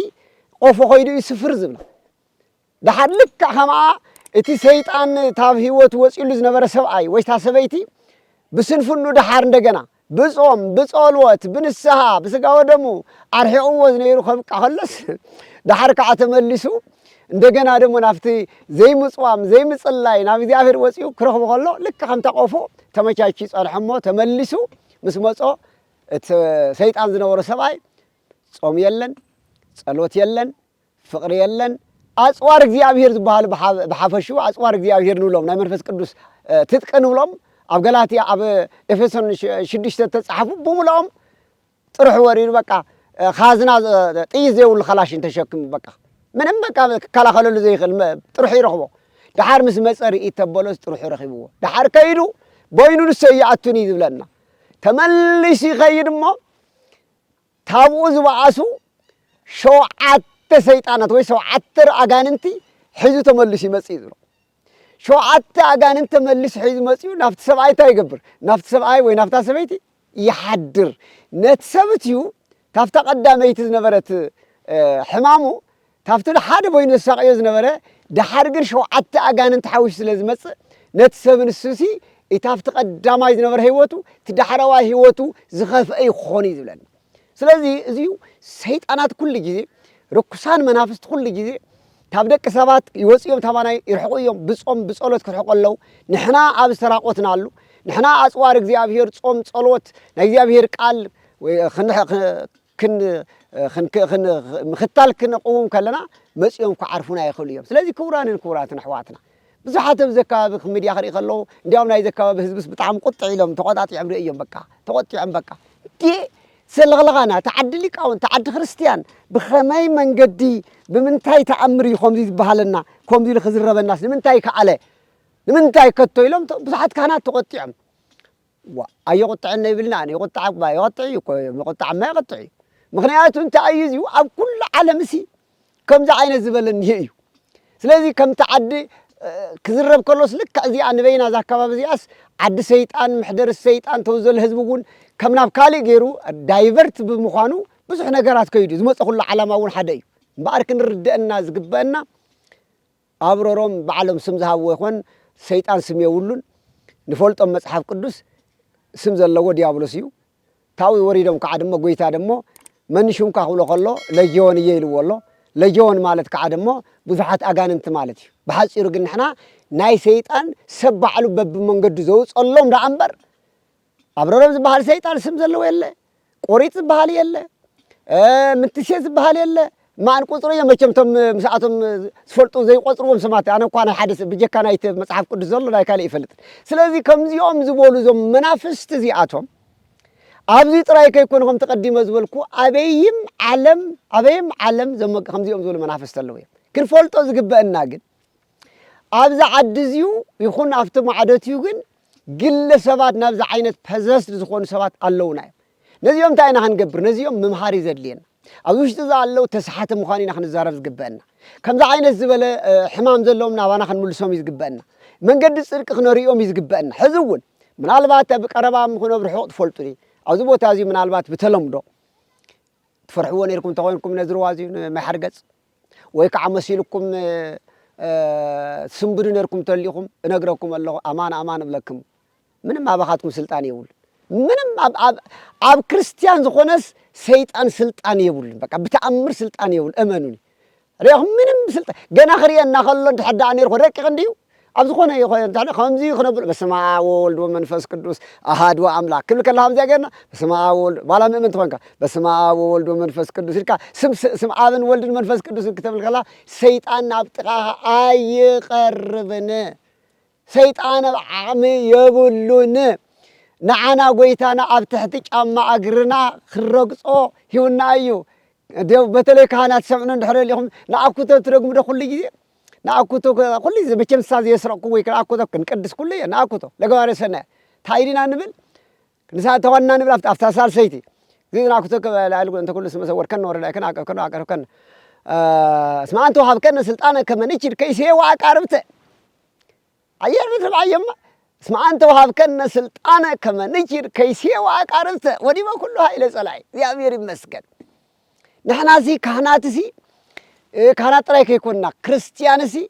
ቆፎ ኸይዱ እዩ ስፍር ዝብላ ድሓር ልክዕ ከምኣ እቲ ሰይጣን ታብ ህይወቱ ወፂሉ ዝነበረ ሰብኣይ ወይ ታ ሰበይቲ ብስንፍኑ ድሓር እንደገና ብጾም ብጸልወት ብንስሓ ብስጋወ ደሙ ኣርሒቑዎ ዝነይሩ ከብቃ ከለስ ድሓር ከዓ ተመሊሱ እንደገና ደሞ ናፍቲ ዘይምጽዋም ዘይምጽላይ ናብ እግዚኣብሔር ወፂኡ ክረኽቦ ከሎ ልክ ከምታ ቆፎ ተመቻች ይጸንሖ እሞ ተመሊሱ ምስ መጾ እቲ ሰይጣን ዝነበሮ ሰብኣይ ጾም የለን ጸሎት የለን ፍቕሪ የለን ኣጽዋር እግዚኣብሔር ዝበሃሉ ብሓፈሹ ኣጽዋር እግዚኣብሔር ንብሎም ናይ መንፈስ ቅዱስ ትጥቂ ንብሎም ኣብ ገላትያ ኣብ ኤፌሶን 6 ተጻሓፉ ብምልኦም ጥርሑ ወሪዱ በቃ ካዝና ጥይት ዘይብሉ ኸላሽን ተሸክሙ በቃ ምንም በቃ ክከላኸለሉ ዘይኽእል ጥርሑ ይረኽቦ ድሓር ምስ መፀ ርኢት ተበሎስ ጥርሑ ረኺብዎ ድሓር ከይዱ ቦይኑ ንሰ ይኣቱን እዩ ዝብለና ተመሊሱ ይኸይድ እሞ ታብኡ ዝበኣሱ 7 ሰይጣናት ወይ 7 ኣጋንንቲ ሒዙ ተመሊሱ ይመጽእ እዩ ዝብሎ 7 ኣጋንንቲ ተመሊሱ ሒዙ መጺኡ ናብቲ ሰብኣይ እንታይ ይገብር ናብቲ ሰብኣይ ወይ ናብታ ሰበይቲ ይሓድር ነቲ ሰብት እዩ ታፍታ ቀዳመይቲ ዝነበረት ሕማሙ ታፍቲ ሓደ ቦይኑ ዘሳቅዮ ዝነበረ ድሓር ግን 7 ኣጋንንቲ ሓዊሱ ስለ ዝመጽእ ነቲ ሰብ ንሱሲ ኢታፍቲ ቀዳማይ ዝነበረ ህይወቱ ትዳሕራዋይ ህይወቱ ዝኸፍአ ይኾን እዩ ዝብለና ስለዚ እዚዩ ሰይጣናት ኩሉ ግዜ ርኩሳን መናፍስቲ ኩሉ ግዜ ካብ ደቂ ሰባት ይወፅዮም ታማናይ ይርሕቁ እዮም ብጾም ብጸሎት ክርሕቁ ኣለዉ ንሕና ኣብ ዝተራቆትና ኣሉ ንሕና ኣጽዋር እግዚኣብሔር ጾም ጸሎት ናይ እግዚኣብሔር ቃል ምኽታል ክንقوم ከለና መጽኦም ክዓርፉና ይኽእሉ እዮም ስለዚ ክቡራንን ክቡራትን ኣሕዋትና ብዙሓት ኣብ ዘካባቢ ሚድያ ክርኢ ከለዉ እንዲያውም ናይ ዘካባቢ ህዝብስ ብጣዕሚ ቁጥዕ ኢሎም ተቆጣጢዖም እዮም በቃ ተቆጢዖም በቃ ስለغلغانا تعدي ሊቃውን تعدي ክርስቲያን ብኸመይ መንገዲ ብምንታይ ተኣምር እዩ ከምዚ ዝበሃለና ከምዚ ልኽዝረበናስ ንምንታይ ከኣለ ንምንታይ ከቶ ኢሎም ብዙሓት ካህናት ተቆጢዖም ኣይቁጥዕና ይብልና ይቁጥዕ ማ ይቁጥዕ ምክንያቱ እንታይ እዩ እዚዩ ኣብ ኩሉ ዓለም እሲ ከምዚ ዓይነት ዝበለኒ እዩ ስለዚ ከም ተዓዲ ክዝረብ ከሎስ ልክዕ እዚኣ ንበይና ዛ ኣካባቢ እዚኣስ ዓዲ ሰይጣን ምሕደር ሰይጣን ተወዘለ ህዝቢ እውን ከም ናብ ካሊእ ገይሩ ዳይቨርት ብምዃኑ ብዙሕ ነገራት ከይዱ ዝመፀ ኩሉ ዓላማ እውን ሓደ እዩ እምበኣር ክንርድአና ዝግበአና ኣብሮሮም ባዕሎም ስም ዝሃብዎ ይኾን ሰይጣን ስም የብሉን ንፈልጦም መጽሓፍ ቅዱስ ስም ዘለዎ ዲያብሎስ እዩ ታዊ ወሪዶም ከዓ ደሞ ጎይታ ደሞ መንሹም ካሁሎ ከሎ ለጆን ይይልወሎ ለጆን ማለት ከዓ ደሞ ብዙሓት ኣጋንንት ማለት እዩ ብሓፂሩ ግን ንሕና ናይ ሰይጣን ሰብ ባዕሉ በብመንገዱ ዘውፀሎም ዳ እምበር ኣብረሮም ዝበሃል ሰይጣን ስም ዘለዎ የለ ቆሪጥ ዝበሃል የለ ምትሴ ዝበሃል የለ ማን ቁጥሩ የመቸምቶም ምስዓቶም ስፈልጡ ዘይቆጥርዎም ሰማት ኣነ እኳ ናይ ሓደ ብጀካ ናይቲ መጽሓፍ ቅዱስ ዘሎ ናይ ካልእ ይፈልጥ ስለዚ ከምዚኦም ዝበሉ ዞም መናፍስት እዚኣቶም ኣብዚ ጥራይ ከይኮንኩም ተቀዲመ ዝበልኩ ኣበይም ዓለም ዞም ከምዚኦም ዝበሉ መናፍስት ኣለዉ እዮም ክንፈልጦ ዝግበአና ግን ኣብዚ ዓዲ እዚኡ ይኹን ኣብቲ ማዕደትዩ ግን ግለ ሰባት ናብዚ ዓይነት ፐዘስድ ዝኾኑ ሰባት ኣለውና እዮም ነዚኦም እንታይ ኢና ክንገብር ነዚኦም ምምሃር እዩ ዘድልየና ኣብዚ ውሽጢ ዘኣለው ተስሓተ ምዃኑ ኢና ክንዛረብ ዝግበአና ከምዚ ዓይነት ዝበለ ሕማም ዘለዎም ናባና ክንምልሶም እዩ ዝግበአና መንገዲ ፅድቂ ክነሪኦም እዩ ዝግበአና ሕዚ እውን ምናልባት ኣብ ቀረባ ምክነብር ሕቕ ትፈልጡኒ ኣብዚ ቦታ እዚ ምናልባት ብተለምዶ ትፈርሕዎ ነርኩም ተኮይንኩም ነዝርዋ እዚ ማይሓርገጽ ወይ ከዓ መሲልኩም ስንብዱ ነርኩም ተሊኹም እነግረኩም ኣለኹ ኣማን እብለኩም ምንም ኣባኻትኩም ስልጣን የብሉ ምንም ኣብ ክርስቲያን ዝኾነስ ሰይጣን ስልጣን የብሉን በቃ ብተኣምር ስልጣን የብሉ እመኑኒ ረይኹም ምንም ስልጣን ገና ክሪአና ከሎ ድሕዳእ ነርኩ ረቂቕ እንዲዩ ኣብ ዝኾነ ይኾን ከምዚ ክነብር በስመ አብ ወወልድ ወመንፈስ ቅዱስ አሐዱ አምላክ ክብል ከለካ ከምዚ ገርና በስመ አብ ወወልድ ባላ ምእመን ትኾንካ በስመ አብ ወወልድ ወመንፈስ ቅዱስ ኢልካ ስም አብን ወልድን መንፈስ ቅዱስ ክትብል ከለካ ሰይጣን ናብ ጥቓኻ ኣይቐርብን ሰይጣን ዓቕሚ የብሉን ንዓና ጎይታና ኣብ ትሕቲ ጫማ እግርና ክረግጾ ሂውና እዩ በተለይ ካህናት ሰምዑ እንድሕር ኢኹም ንኣኩቶ ትረግሙ ዶ ኩሉ ግዜ نأكوتو كل إذا بتشم ساز يسرقوا ويك نأكوتو كنقدس كله نأكوتو لقوا رسنا تايدين نبل نساء تونا نبل أفتح سال سيتي زي نأكوتو لا يقول أنت كل اسمه سوور كن ولا كن كن اسمع أنتوا هاب كن سلطانة كمان يشير كيسه وعكاربته أيام مثل أيام اسمع أنتوا هاب كن سلطانة كمان يشير كيسه وعكاربته ودي ما كله هاي لسلاي يا أمير مسكن نحن زي كهنات زي كانت رايك يكوننا كريستيانسي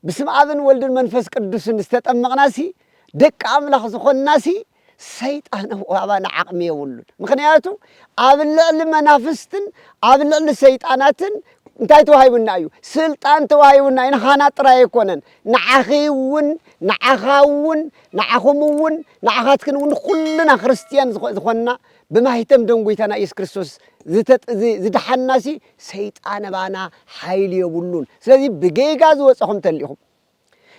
بسم آبن ولدن منفس قدوس نستطمقناسي دك عمله زخوناسي سيطان وابانا عقمي يولون مخنياتو آبن منافستن آبن سيطاناتن انتاي توهايونا ايو سلطان توهايونا ان خانات رايك يكونن نعخيون نعخاون نعخمون نعخاتكن كلنا كريستيان زخوننا بما يتم دنقويتنا إيس كريستوس زدحناسي سيطان بانا حيل يبولون سلازي بجيغاز وصحهم تليهم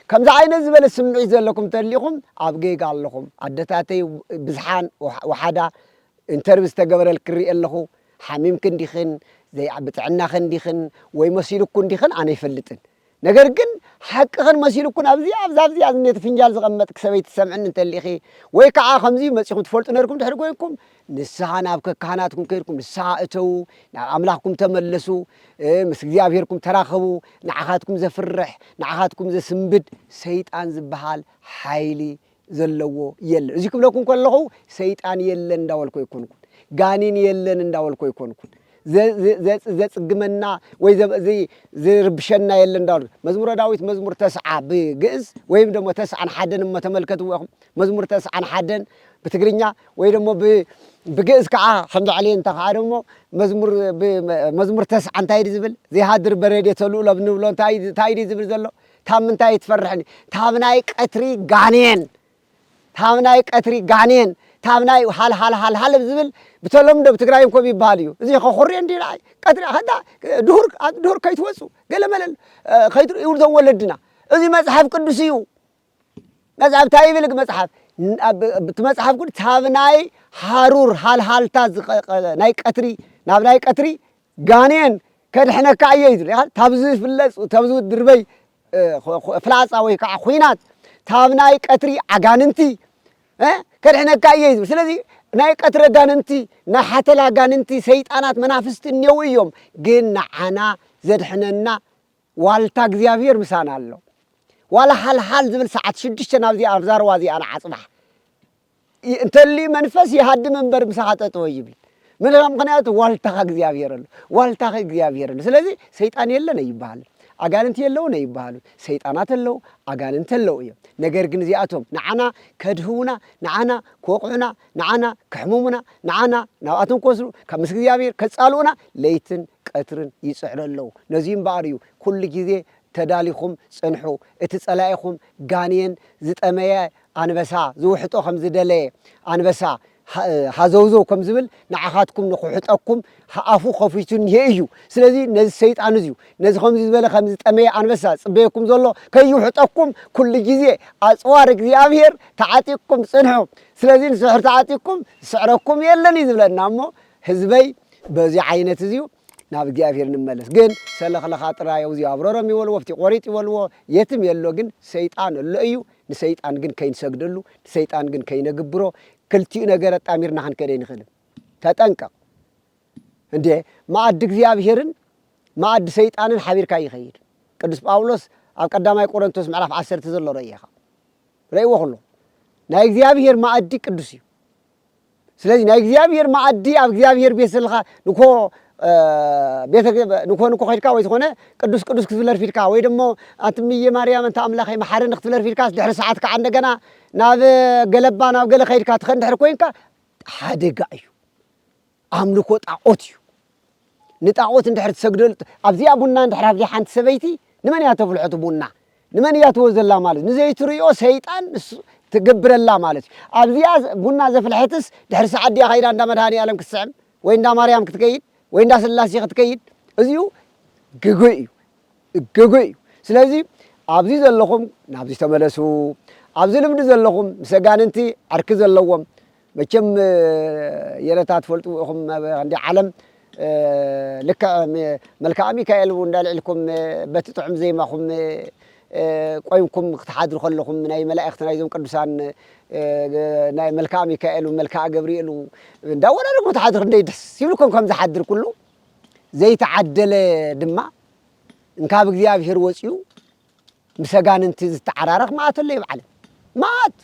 كم زعين زبل السمعي زلكم تليهم أبجيغا لهم عدتاتي بزحان وحدا انتربس تقبر الكري اللهو حميم كنديخن زي بتعنا خنديخن ويمسيلو كنديخن أنا يفلتن نجر جن حق خن مسيلو كن أبزي أزني تفنجال زغمت كسبيت سمعن انت اللي خي ويكع خمزي مسيخم تفولت نركم تحرقوكم نسعنا بكهناتكم كيركم نساعتو أملاككم تملسوا مسجيا بيركم تراخبوا نعهاتكم زفرح نعهاتكم زسنبد سيطان زبحال حيلي زلوا يل زيكم لكم كلهو سيطان يلن داولكو يكونكم غانين يلن داولكو يكونكم زي صقمنا ወይ زي ربشنا يلن داول مزمور داويت مزمور 9 بግዕዝ ወይም ደግሞ 9 ሓደን መተመልከቱ መዝሙር 9 ሓደን بتقرينيا ويدمو بجئز كعا حمد عليه انت خارمو مزمور 9 تايد زبل زي هادر بريد يتلو لبنو بلون تايد زبل زلو تامن تايد تفرحني تامناي قطري غانين تامناي حال زبل بتلمدو بتقرايم كو بيباليو زي خوري اندي لاي قطري هدا دهور كيتوسو قلمل خيتر يورزو ولدنا ازي مصحف قدسيو مصحف تايبلك مصحف بتمصحف قد تابناي حارور حالتا ناي قطري نابناي قطري غانين كدحنا كاييد تابز فلص تابز دربي فلاصا وي كا خوينات تابناي قطري اغاننتي كدحنا كاييد سلازي ناي قطر غاننتي نحتل غاننتي سيطانات منافست نيويوم ግን عنا زدحننا والتا እግዚአብሔር ምሳና አለው ولا حال زبل ساعة 6 نابزي أفزار وازي أنا عصبح انت اللي منفس يهد منبر مساحة طويب من الأمكانيات والتخ እግዚአብሔር سلازي سيطان يلنا يبال ኣጋንንት የለውን ይባሃሉ ሰይጣናት ኣለው ኣጋንንት ኣለው እዮም ነገር ግን እዚኣቶም ንዓና ከድህውና ንዓና ከወቕዑና ንዓና ከሕሙሙና ንዓና ናብኣቶም ከወስዱ ካብ ምስ እግዚኣብሔር ከጻልኡና ለይትን ቀትርን ይጽዕሩ ኣለው ነዚ እምበኣር እዩ ኩሉ ግዜ ተዳሊኹም ጽንሑ እቲ ጸላኢኹም ጋንየን ዝጠመየ ኣንበሳ ዝውሕጦ ከም ዝደለየ ኣንበሳ ሃዘውዘው ከም ዝብል ንዓኻትኩም ንኽሕጠኩም ኣፉ ኸፊቱ እኒሄ እዩ ስለዚ ነዚ ሰይጣን እዙዩ ነዚ ከምዚ ዝበለ ከም ዝጠመየ ኣንበሳ ጽበየኩም ዘሎ ከይውሕጠኩም ኩሉ ግዜ ኣጽዋር እግዚኣብሔር ተዓጢቅኩም ጽንሑ ስለዚ ንስሕር ተዓጢቅኩም ዝስዕረኩም የለን እዩ ዝብለና እሞ ህዝበይ በዚ ዓይነት እዙዩ ናብ እግዚአብሔር እንመለስ ግን ሰለኸለኻ ጥራየው እዚዩ አብሮሮም ይወልዎ ፍቲ ቆሪጥ ይወልዎ የትም የሎ ግን ሰይጣን ኣሎ እዩ ንሰይጣን ግን ከይንሰግደሉ ንሰይጣን ግን ከይነግብሮ ክልቲኡ ነገር አጣሚርና ክንከደ ይንኽልም ተጠንቀቅ እንዴ ማዕድ እግዚአብሔርን ማዕድ ሰይጣንን ሓቢርካ ይኸይድ ቅዱስ ጳውሎስ ኣብ ቀዳማይ ቆሮንቶስ ምዕራፍ 10 ዘሎ ረእይኻ ረእይዎ ሁሉ ናይ እግዚአብሔር ማዕዲ ቅዱስ እዩ ስለዚህ ናይ እግዚአብሔር ማዕዲ ኣብ እግዚአብሔር ቤት ስለኻ ንኮ ቤተ ንኮ ኸይድካ ወይ ዝኾነ ቅዱስ ክትብለር ፊልካ ወይ ደሞ ኣትምየ ማርያም እንተ ኣምላኸይ መሓረን ክትብለር ፊልካ ድሕሪ ሰዓት ከዓ እንደገና ናብ ገለባ ናብ ገለ ኸይድካ ትኸንድሕር ኮይንካ ሓደጋ እዩ ኣምልኮ ጣዖት እዩ ንጣዖት እንድሕር ትሰግደሉ ኣብዚኣ ቡና እንድሕር ኣብዚኣ ሓንቲ ሰበይቲ ንመን እያ ተፍልሖት ቡና ንመን እያ ትወዘላ ማለት ንዘይትሪኦ ሰይጣን ትገብረላ ማለት ኣብዚኣ ቡና ዘፍልሐትስ ድሕሪ ሰዓት ዲያ ኸይዳ እንዳ መድሃኒ ዓለም ክትስዕም ወይ እንዳ ማርያም ክትከይድ ወይ እንዳ ስላሴ ክትከይድ እዚዩ ግጉይ እዩ ስለዚ ኣብዚ ዘለኹም ናብዚ ተመለሱ ኣብዚ ልምዲ ዘለኹም ሰጋንንቲ ዓርኪ ዘለዎም መቸም የለታት ፈልጡ ኢኹም እንደ ዓለም ልክዕ መልክዓ ሚካኤል እንዳልዕልኩም በቲ ጥዑም ዘይማኹም ቆይምኩም ክትሓድሩ ከለኹም ናይ መላእኽቲ ናይዞም ቅዱሳን ናይ መልክዓ ሚካኤል መልክዓ ገብርኤል እንዳወራርኩም ተሓድሩ እንደይ ደስ ይብልኩም ከም ዝሓድር ኩሉ ዘይተዓደለ ድማ እንካብ እግዚአብሔር ወፂኡ ምሰጋንንቲ ዝተዓራረኽ ማዓት ኣሎ ይብዓለ ማዓት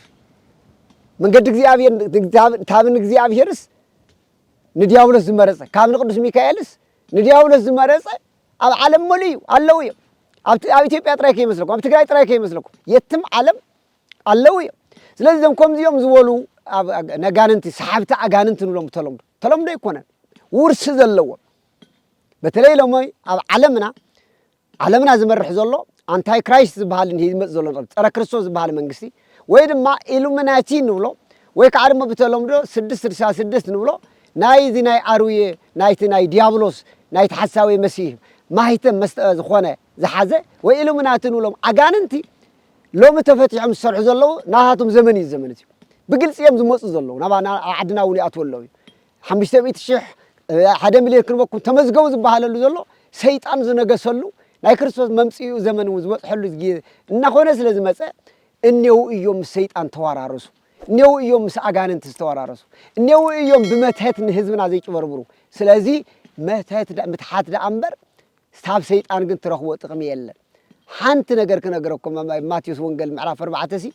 መንገዲ እግዚአብሔር ታብን እግዚአብሔርስ ንዲያብሎስ ዝመረፀ ካብ ንቅዱስ ሚካኤልስ ንዲያብሎስ ዝመረፀ ኣብ ዓለም ሙሉ እዩ ኣለው እዮም ኣብ ኢትዮጵያ ጥራይ ከይመስለኩም ኣብ ትግራይ ጥራይ ከይመስለኩም የትም ዓለም ኣለው እዮም ስለዚህ ዞም ከምዚኦም ዝበሉ ነጋንንቲ ሰሓብቲ ኣጋንንቲ ንብሎም ተለምዶ ይኮነን ውርሲ ዘለዎም በተለይ ሎሞ ኣብ ዓለምና ዝመርሕ ዘሎ አንታይ ክራይስት ዝበሃል ይመጽ ዘሎ ፀረ ክርስቶስ ዝበሃል መንግስቲ ወይ ድማ ኢሉሚናቲ ንብሎ ወይ ከዓ ድማ በተለምዶ 666 ንብሎ ናይዚ ናይ ኣርዌ ናይቲ ናይ ዲያብሎስ ናይቲ ሓሳዊ መሲህ ማሂተም ዝኾነ ዝሓዘ ወይ ኢሉሚናቲ ንብሎም ኣጋንንቲ ሎሚ ተፈቲሖም ዝሰርሑ ዘለዉ ናሃቶም ዘመን እዩ ዘመን እዩ ብግልጽ እዮም ዝመፁ ዘለዉ ናባና ዓድና እውን ይኣትዉ ኣለዉ 500,000 1 ሚልዮን ክንበኩም ተመዝገቡ ዝበሃለሉ ዘሎ ሰይጣን ዝነገሰሉ ናይ ክርስቶስ መምጽኡ ዘመን ዝመጽሐሉ እናኾነ ስለ ዝመጸ እኔው እዮም ሰይጣን ተዋራረሱ እኔው እዮም ምስ ኣጋንንቲ ዝተዋራረሱ እኔው እዮም ብመትሐት ንህዝብና ዘይጭበርብሩ ስለዚ መትሐት ምትሓት ዳኣምበር ስታብ ሰይጣን ግን ትረኽቦ ጥቕሚ የለን ሓንቲ ነገር ክነገረኩም ማቴዎስ ወንጌል ምዕራፍ 4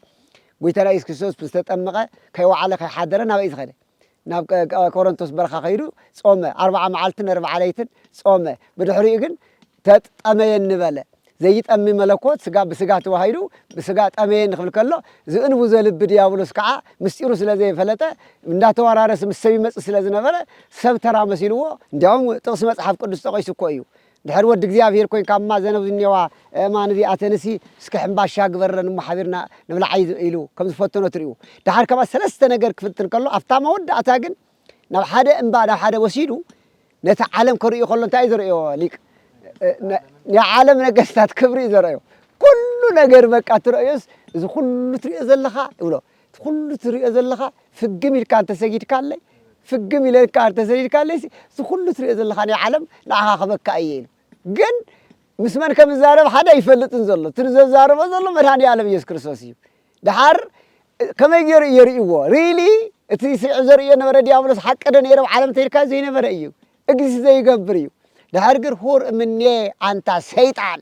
ጎይታና ኢየሱስ ክርስቶስ ዝተጠመቐ ከይወዓለ ከይሓደረ ናበይ ዝኸደ ናብ ቆሮንቶስ በረኻ ኸይዱ ጾመ 40 መዓልትን 40 ለይትን ጾመ ብድሕሪኡ ግን ተጠመየ ንበለ ዘይጠሚ መለኮት ስጋ ብስጋ ተዋሂዱ ብስጋ ጠመየ ንኽብል ከሎ ዝእንቡ ዘልብ ዲያብሎስ ከዓ ምስጢሩ ስለ ዘይፈለጠ እንዳተወራረስ ምስ ሰብ ይመጽእ ስለ ዝነበረ ሰብ ተራ መሲልዎ እንዲያውም ጥቕሲ መጽሓፍ ቅዱስ ጠቒሱ እኮ እዩ ድሕሪ ወዲ እግዚአብሔር ኮይንካ እማ ዘነብ ዝኔዋ እማን እዚኣተንሲ እስኪ ሕምባሻ ግበረን እሞ ሓቢርና ንብላዓይ ኢሉ ከም ዝፈተኖ ትርእዩ ድሓር ከማ ሰለስተ ነገር ክፍትን ከሎ ኣፍታ መወዳእታ ግን ናብ ሓደ እምባ ናብ ሓደ ወሲዱ ነቲ ዓለም ከርእዮ ከሎ እንታይ እዩ ዘርእዮ ሊቅ የዓለም ነገስታት ክብሪ እዩ ዘርእዮ ኩሉ ነገር በቃ ትርእዮስ እዚ ኩሉ ትርእዮ ዘለኻ ይብሎ ኩሉ ትርእዮ ዘለኻ ፍግም ኢልካ እንተሰጊድካለይ ፍግም ኢልካ እንተሰጊድካለይ እዚ ኩሉ ትርእዮ ዘለኻ ናይ ዓለም ንዓኻ ኸበካ እየ ኢሉ ግን ምስ መን ከም ዝዛረብ ሓደ ይፈልጥን ዘሎ ትንዘዛረቦ ዘሎ መድሃኒ ዓለም ኢየሱስ ክርስቶስ እዩ ድሓር ከመይ ገይሩ የርእይዎ ሪሊ እቲ ስዒ ዘርእዮ ነበረ ዲያብሎስ ሓቀደ ነይረ ዓለም ተይልካ ዘይነበረ እዩ እግዚ ዘይገብር እዩ ድሓር ግን ሁር እምኔ ኣንታ ሰይጣን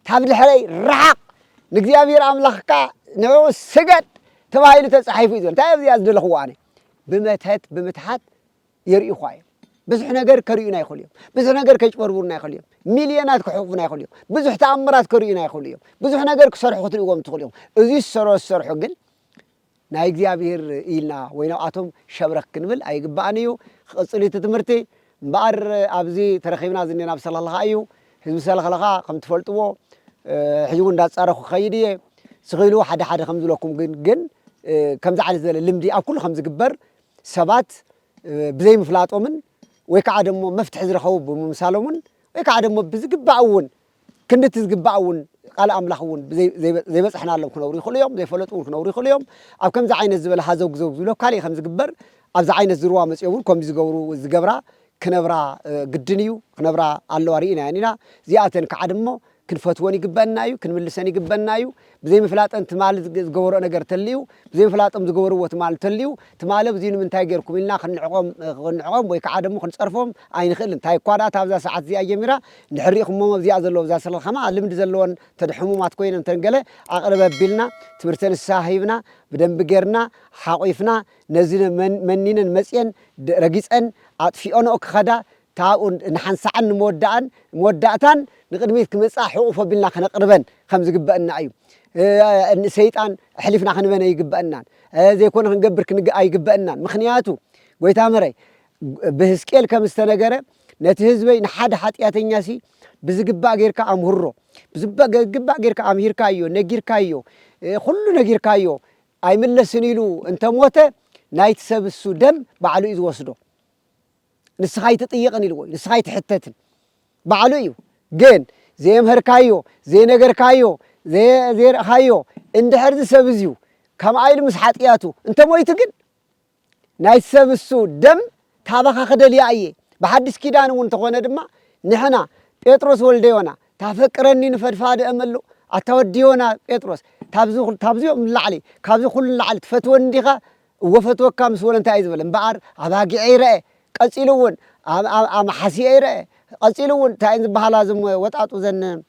ካብ ድሕረይ ርሓቕ ንእግዚአብሔር ኣምላኽካ ንዕኡ ስገድ ተባሂሉ ተጻሒፉ እዩ እንታይ ኣብዚኣ ዝደለኽዎ ኣነ ብመትሐት ብምትሓት የርእይኳ እዮም بزح نجار كرينا يخليهم بزح نجار كيجبربونا يخليهم مليونات كحقوقنا يخليهم بزح تأمرات كرينا يخليهم بزح نجار كسرح خطر يقوم تخليهم إذا السرح حقل نايجي أبير إلنا وين أتهم شبرك كنبل أي جبانيو خصلي تتمرتي بار أبزي ترخيبنا زنينا بسال الله أيو حزب سال خلقا قم تفلتوا حجون دات صارخ خيرية سغيلو حدا خمس لكم جن كم زعل زل لمدي أكل خمس جبر سبات بزي مفلات أمن ويكعدم مفتح زرخوب ومسالمون ويكعدم بزجبعون كنت تزجبعون قال أملاحون زي بس إحنا لهم كنوري كل يوم زي فلتون كنوري كل يوم أو كم زعين الزبالة هزوج زوج كالي خمس جبر أو زعين الزروع مسيون كم يزجوروا الزجبرة كنبرة قدنيو كنبرة على ورينا يعني زيادة كعدمه كنفتوني جبنايو كنملسني جبنايو بزي مفلات أنت مال زجور أنا قرتليو بزي مفلات أم زجوروا وتمال تليو تماله بزين من تاجركم لنا خنعقم ويكعدمو خنصرفهم عين خلن تاي قادات هذا ساعات زي أياميرا نحريكم ماما زي عزلوا زي سل الخماء اللي مدزلون تدحموا ما تكوين تنقله أقرب بيلنا تمرتين الساهيبنا بدن بجرنا حقيفنا نزلنا منين المسيان رجيسن في أنا أكخدا تاون نحن سعن مودعتان نقدميت كمسا حقوق بيلنا خنا قربن خمس جبأنا أيو سيطان حلفنا خنبنا يجبأنا زي كنا نجبر أي جبأنا مخنياتو ويتامري بهسكيل كمستنجرة نتهزبي نحد حتياتي ناسي بزجبا غيرك أمهرو بزجبا غيرك أمير كايو نجير كايو كله نجير كايو أي من السنيلو أنت موته نايت سب السودان بعلو إذ وصدو نسخاي تطيقني الوي نسخاي تحتتن بعلو إيو جين زي مهر كايو زي نجر كايو زي خايو عند حرز سبزيو كم عيل مسحاتياتو أنت مويت جن نايت سب السودان تابخ خدل ياي بحدث كيدان وانت قونا دما نحنا بيتروس ولديونا تفكرني نفدفاد أملو أتوديونا بيتروس تابزيو من العلي كابزيو كل العلي تفتون ديخا وفتوك كام سولا انت عايز بلن بعر عباقي عيرة قصيلون عم حسي عيرة قصيلون تايز بحالازم وطاطو زن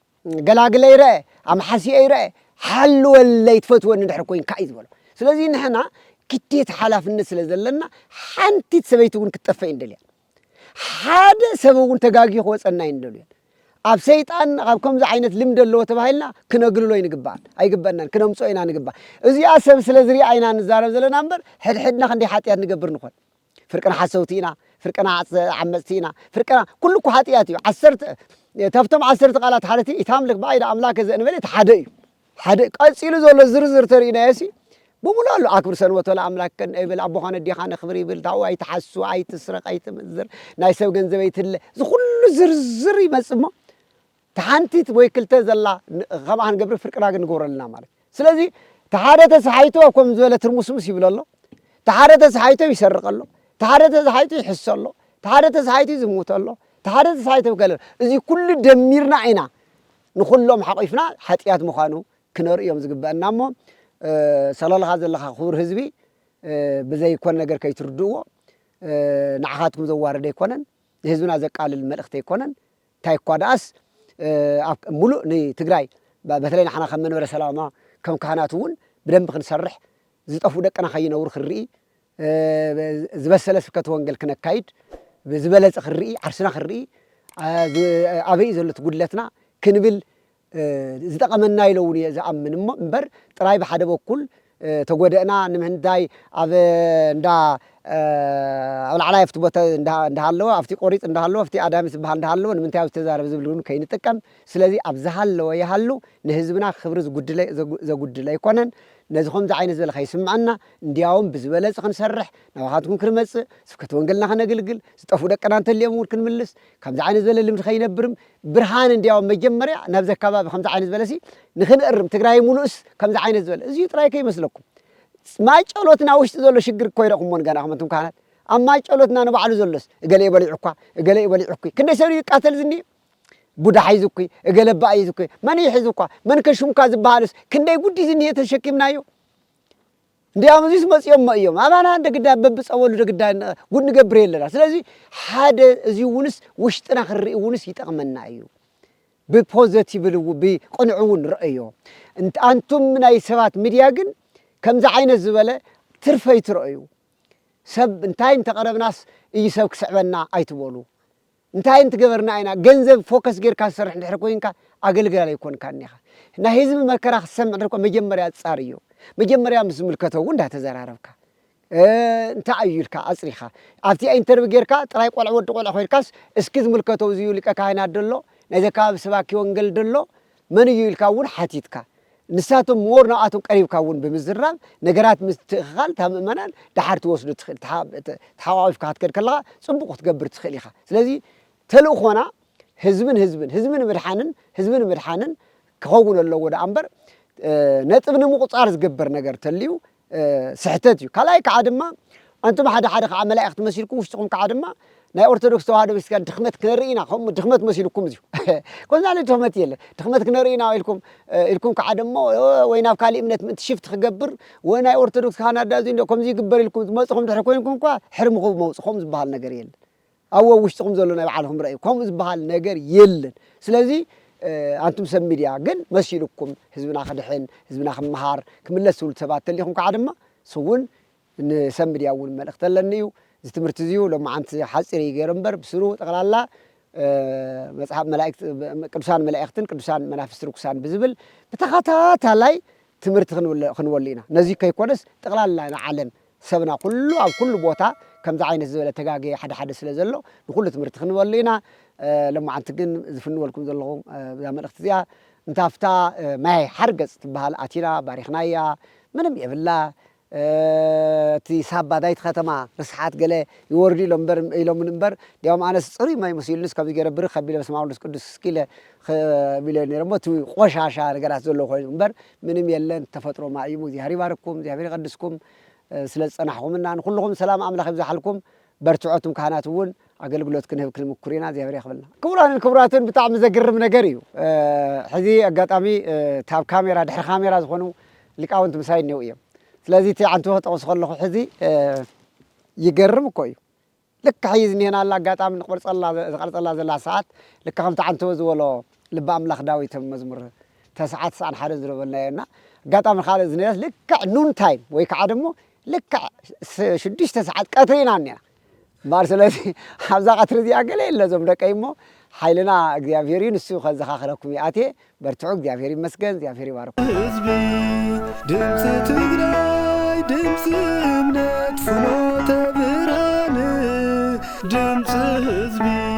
قلاقل عيرة عم حسي عيرة حلو اللي تفتون ندحركوين كايز بلو سلازي نحنا كتيت حالا في النسل زلنا حانتي تسبيتون كتفين دليا حاد سببون تقاقي خوص أناين دليا أب سيطان أب كم زعينة لمد اللو تباهلنا كنا قلوا له ينقبان أي قبنا كنا مسوينا نقبان إذا أسب سلازري عينا نزارب زلنا نمبر حدنا خندي حاتيات نقبر نخل فرقنا حسوتينا فرقنا عمستينا فرقنا كلكو حاتياتي عسرت تفتم عسرت قالت حالتي يتاملك بعيد أملاك زين ملت حدي قصيلو زول زرزر ترينا ياسي بمولالو أكبر سنوات ولا أملاك كان إبل أبو خان الديخان خبري بيل دعوة أي تحسوا أي تسرق أي تمزر نايسو جنزبيت كل زرزري مسمى تحنتي ويكلت زلا غمعن قبر فرقنا نقول لنا مالك سلازي تحارة سحيته أكون زولة المسمس يبل الله تحارة سحيته يسرق الله تحارة سحيته يحس الله تحارة سحيته يزموت الله تحارة سحيته وقال إذا كل دميرنا عنا نقول لهم حقيفنا حتيات مخانو كنر يوم زقبنا نامو صلى الله عليه وسلم خور حزبي بزي كون نجار كيتردوه نعهاتكم زوار ده كونن حزبنا زقال الملخت يكونن تايقاداس ملو ني تግራይ بتلين احنا خمن ولا سلامه كم كهناتون بدم بنسرح زطفو دقنا خينور خري زبسله سكت وانجل كنكايد بزبلص خري عرسنا خري ابي زلت غدلتنا كنبل زتقمنا يلوني زامن منبر طراي بحده بكل تغودنا نمنداي اب اندا على يفتبوت اندهالو افتي قريط اندهالو افتي ادامس بحال اندهالو نمنتاي استزارب زبلون كاينتقم سلازي ابزحالو يحالو نحزبنا خبر زغدله يكونن نزخم زعين زبل خيسمعنا اندياوم بزبلص خنسرح نواحاتكم كرمص سفكت وانجلنا خنغلغل زطفو دقنا انت اليوم كنملس كم زعين زبل اللي خينبرم برهان اندياوم مجمريا نبذ كباب خم زعين زبلسي نخنقرم تግራይ ሙሉስ كم زعين زبل ازي طراي كيمسلكم ما ጨሎትና ውሽጥ ዘሎ ሽግር ኮይረኩም ሞን ጋና አመንቱም ካናት አማ ጨሎትና ነው ባሉ ዘሎስ እገሌ ይበልዑኳ እገሌ ይበልዑኩ ክንደ ሰሪ ይቃተል ዝኒ ቡዳ ሐይዙኩ እገሌ ባይዙኩ ማን ይሕዙኳ ማን ከሹምካ ዝባሃልስ ክንደ ጉዲ ዝኒ ተሸክምናዮ እንዲያም እዚስ መጽየም ማየም አማና እንደግዳ በብጸወሉ ደግዳ ጉድ ንገብር የለና ስለዚህ ሓደ እዚ ውንስ ውሽጥና ክርኢ ውንስ ይጠቅመናዩ بpositive بقنعون رأيه أنتم من أي سبات ميديا جن كم زعين الزبالة ترفيت رأيه سب انتاين تقربناس يسب كسعبنا أيتبولو انتاين تجبرنا أينا جنزب فوكس غير كسر إحنا حركوينك أقل يكون كانيها نهيزم مكره سمع لكم مجمريات صاريو مجمريا مسمل كتوون ده تزرعربك انت أيلك أصريخا أفتي إنترب غيرك ترايق ولا ود ولا خيركاس اسكيز ملكتو زيولك كاينات دلو نذكاب سباكي ونقل دلو من يلك ون حتيتك نساتهم مورنا آتهم قريب كون بمزراب نجارات مستخال تهم منال دحرت وصلت تحاوف كات كلا صبغ تقبر تخليها سلازي تلو خونا هزبن مرحانن كهون اللو وده أمبر نتبني مقطع زقبر نجار تليو سحتتيو كلايك عادما أنتم حدا عمل أخت مسيركم وشتكم كعادما نا أرثوذكس توهادو بس كان تخمت كنرينا هم تخمت مسيركم زيو كون على تخمت يلا تخمت كنرينا إلكم كعادما وين أفكالي إمنت من تشفت خجبر وين أرثوذكس كهانا دازين لكم زي قبر لكم موسخهم تحركونكم كوا حرموا موسخهم زبال نجار يلا أو وشتكم زلنا يعلهم رأيكم زبال نجار يلا سلازي أنتم سميديا جن مسيركم حزبنا خدحين حزبنا خمهار كمل سول سبات اللي هم كعادما سوون نسميديا أول ما اختلنيو زتمرتزيو لما أنت حاسري جرمبر بسرو تقرأ مصحاب ملائكة كرسان ملائكتن كرسان منافس ركسان بزبل بتخطات هلاي تمرت خنولينا نزيك كيكونس تقرأ الله علم سبنا كله أو كل بوتا كم زعين الزبالة تجاجي حد سلزله نقول تمرت خنولينا لما أنت جن زفنولكم زلهم زمان الاختزياء أنت أفتا ما حرقت بهالأتينا باريخنايا منم يبلا تي سابا دايت ختمة رسحات قلة يوردي لمبر منبر اليوم أنا صري ما يمسيلنس كبي جرب خبيله بس معه نسكت سكيله خبيله نرمت وخش عشان جرس زلوا خوي منبر منهم يلن تفتروا معي مودي هري باركم زي هري قدسكم سلس أنا حكمنا نقولهم سلام أملا خبز حلكم برتعتم كهناتون أقل قلت كنه كل مكورينا زي هري خبلنا كبراتن بتاع مزجر من جريو حذي أجت أمي تاب كاميرا دحر كاميرا زخنو لك أنت مسايد نوية لازم تعنتوه توصل له حذي يجرم كوي لك حيزني هنا الله قاطع من قبل قال الله زل ساعات لك هم تعنتوه ولا لبا أملاخ داوي تم مزمر تسعات ساعة حارز ربنا لنا قاطع من خالد زنياس لك نون تايم ويك عدمه لك شديش تسعات قطرين عنيا مارسلتي حبزة قطر دي أقل إلا زمرة كيمو حيلنا እግዚአብሔርን እሱ ከዘኻኸረኩም ያቴ በርቱዕ እግዚአብሔር ይመስገን እግዚአብሔር ይባርክ ህዝቢ ድምፅ ትግራይ ድምፅ እምነት ፍኖተ ብርሃን ድምፅ ህዝቢ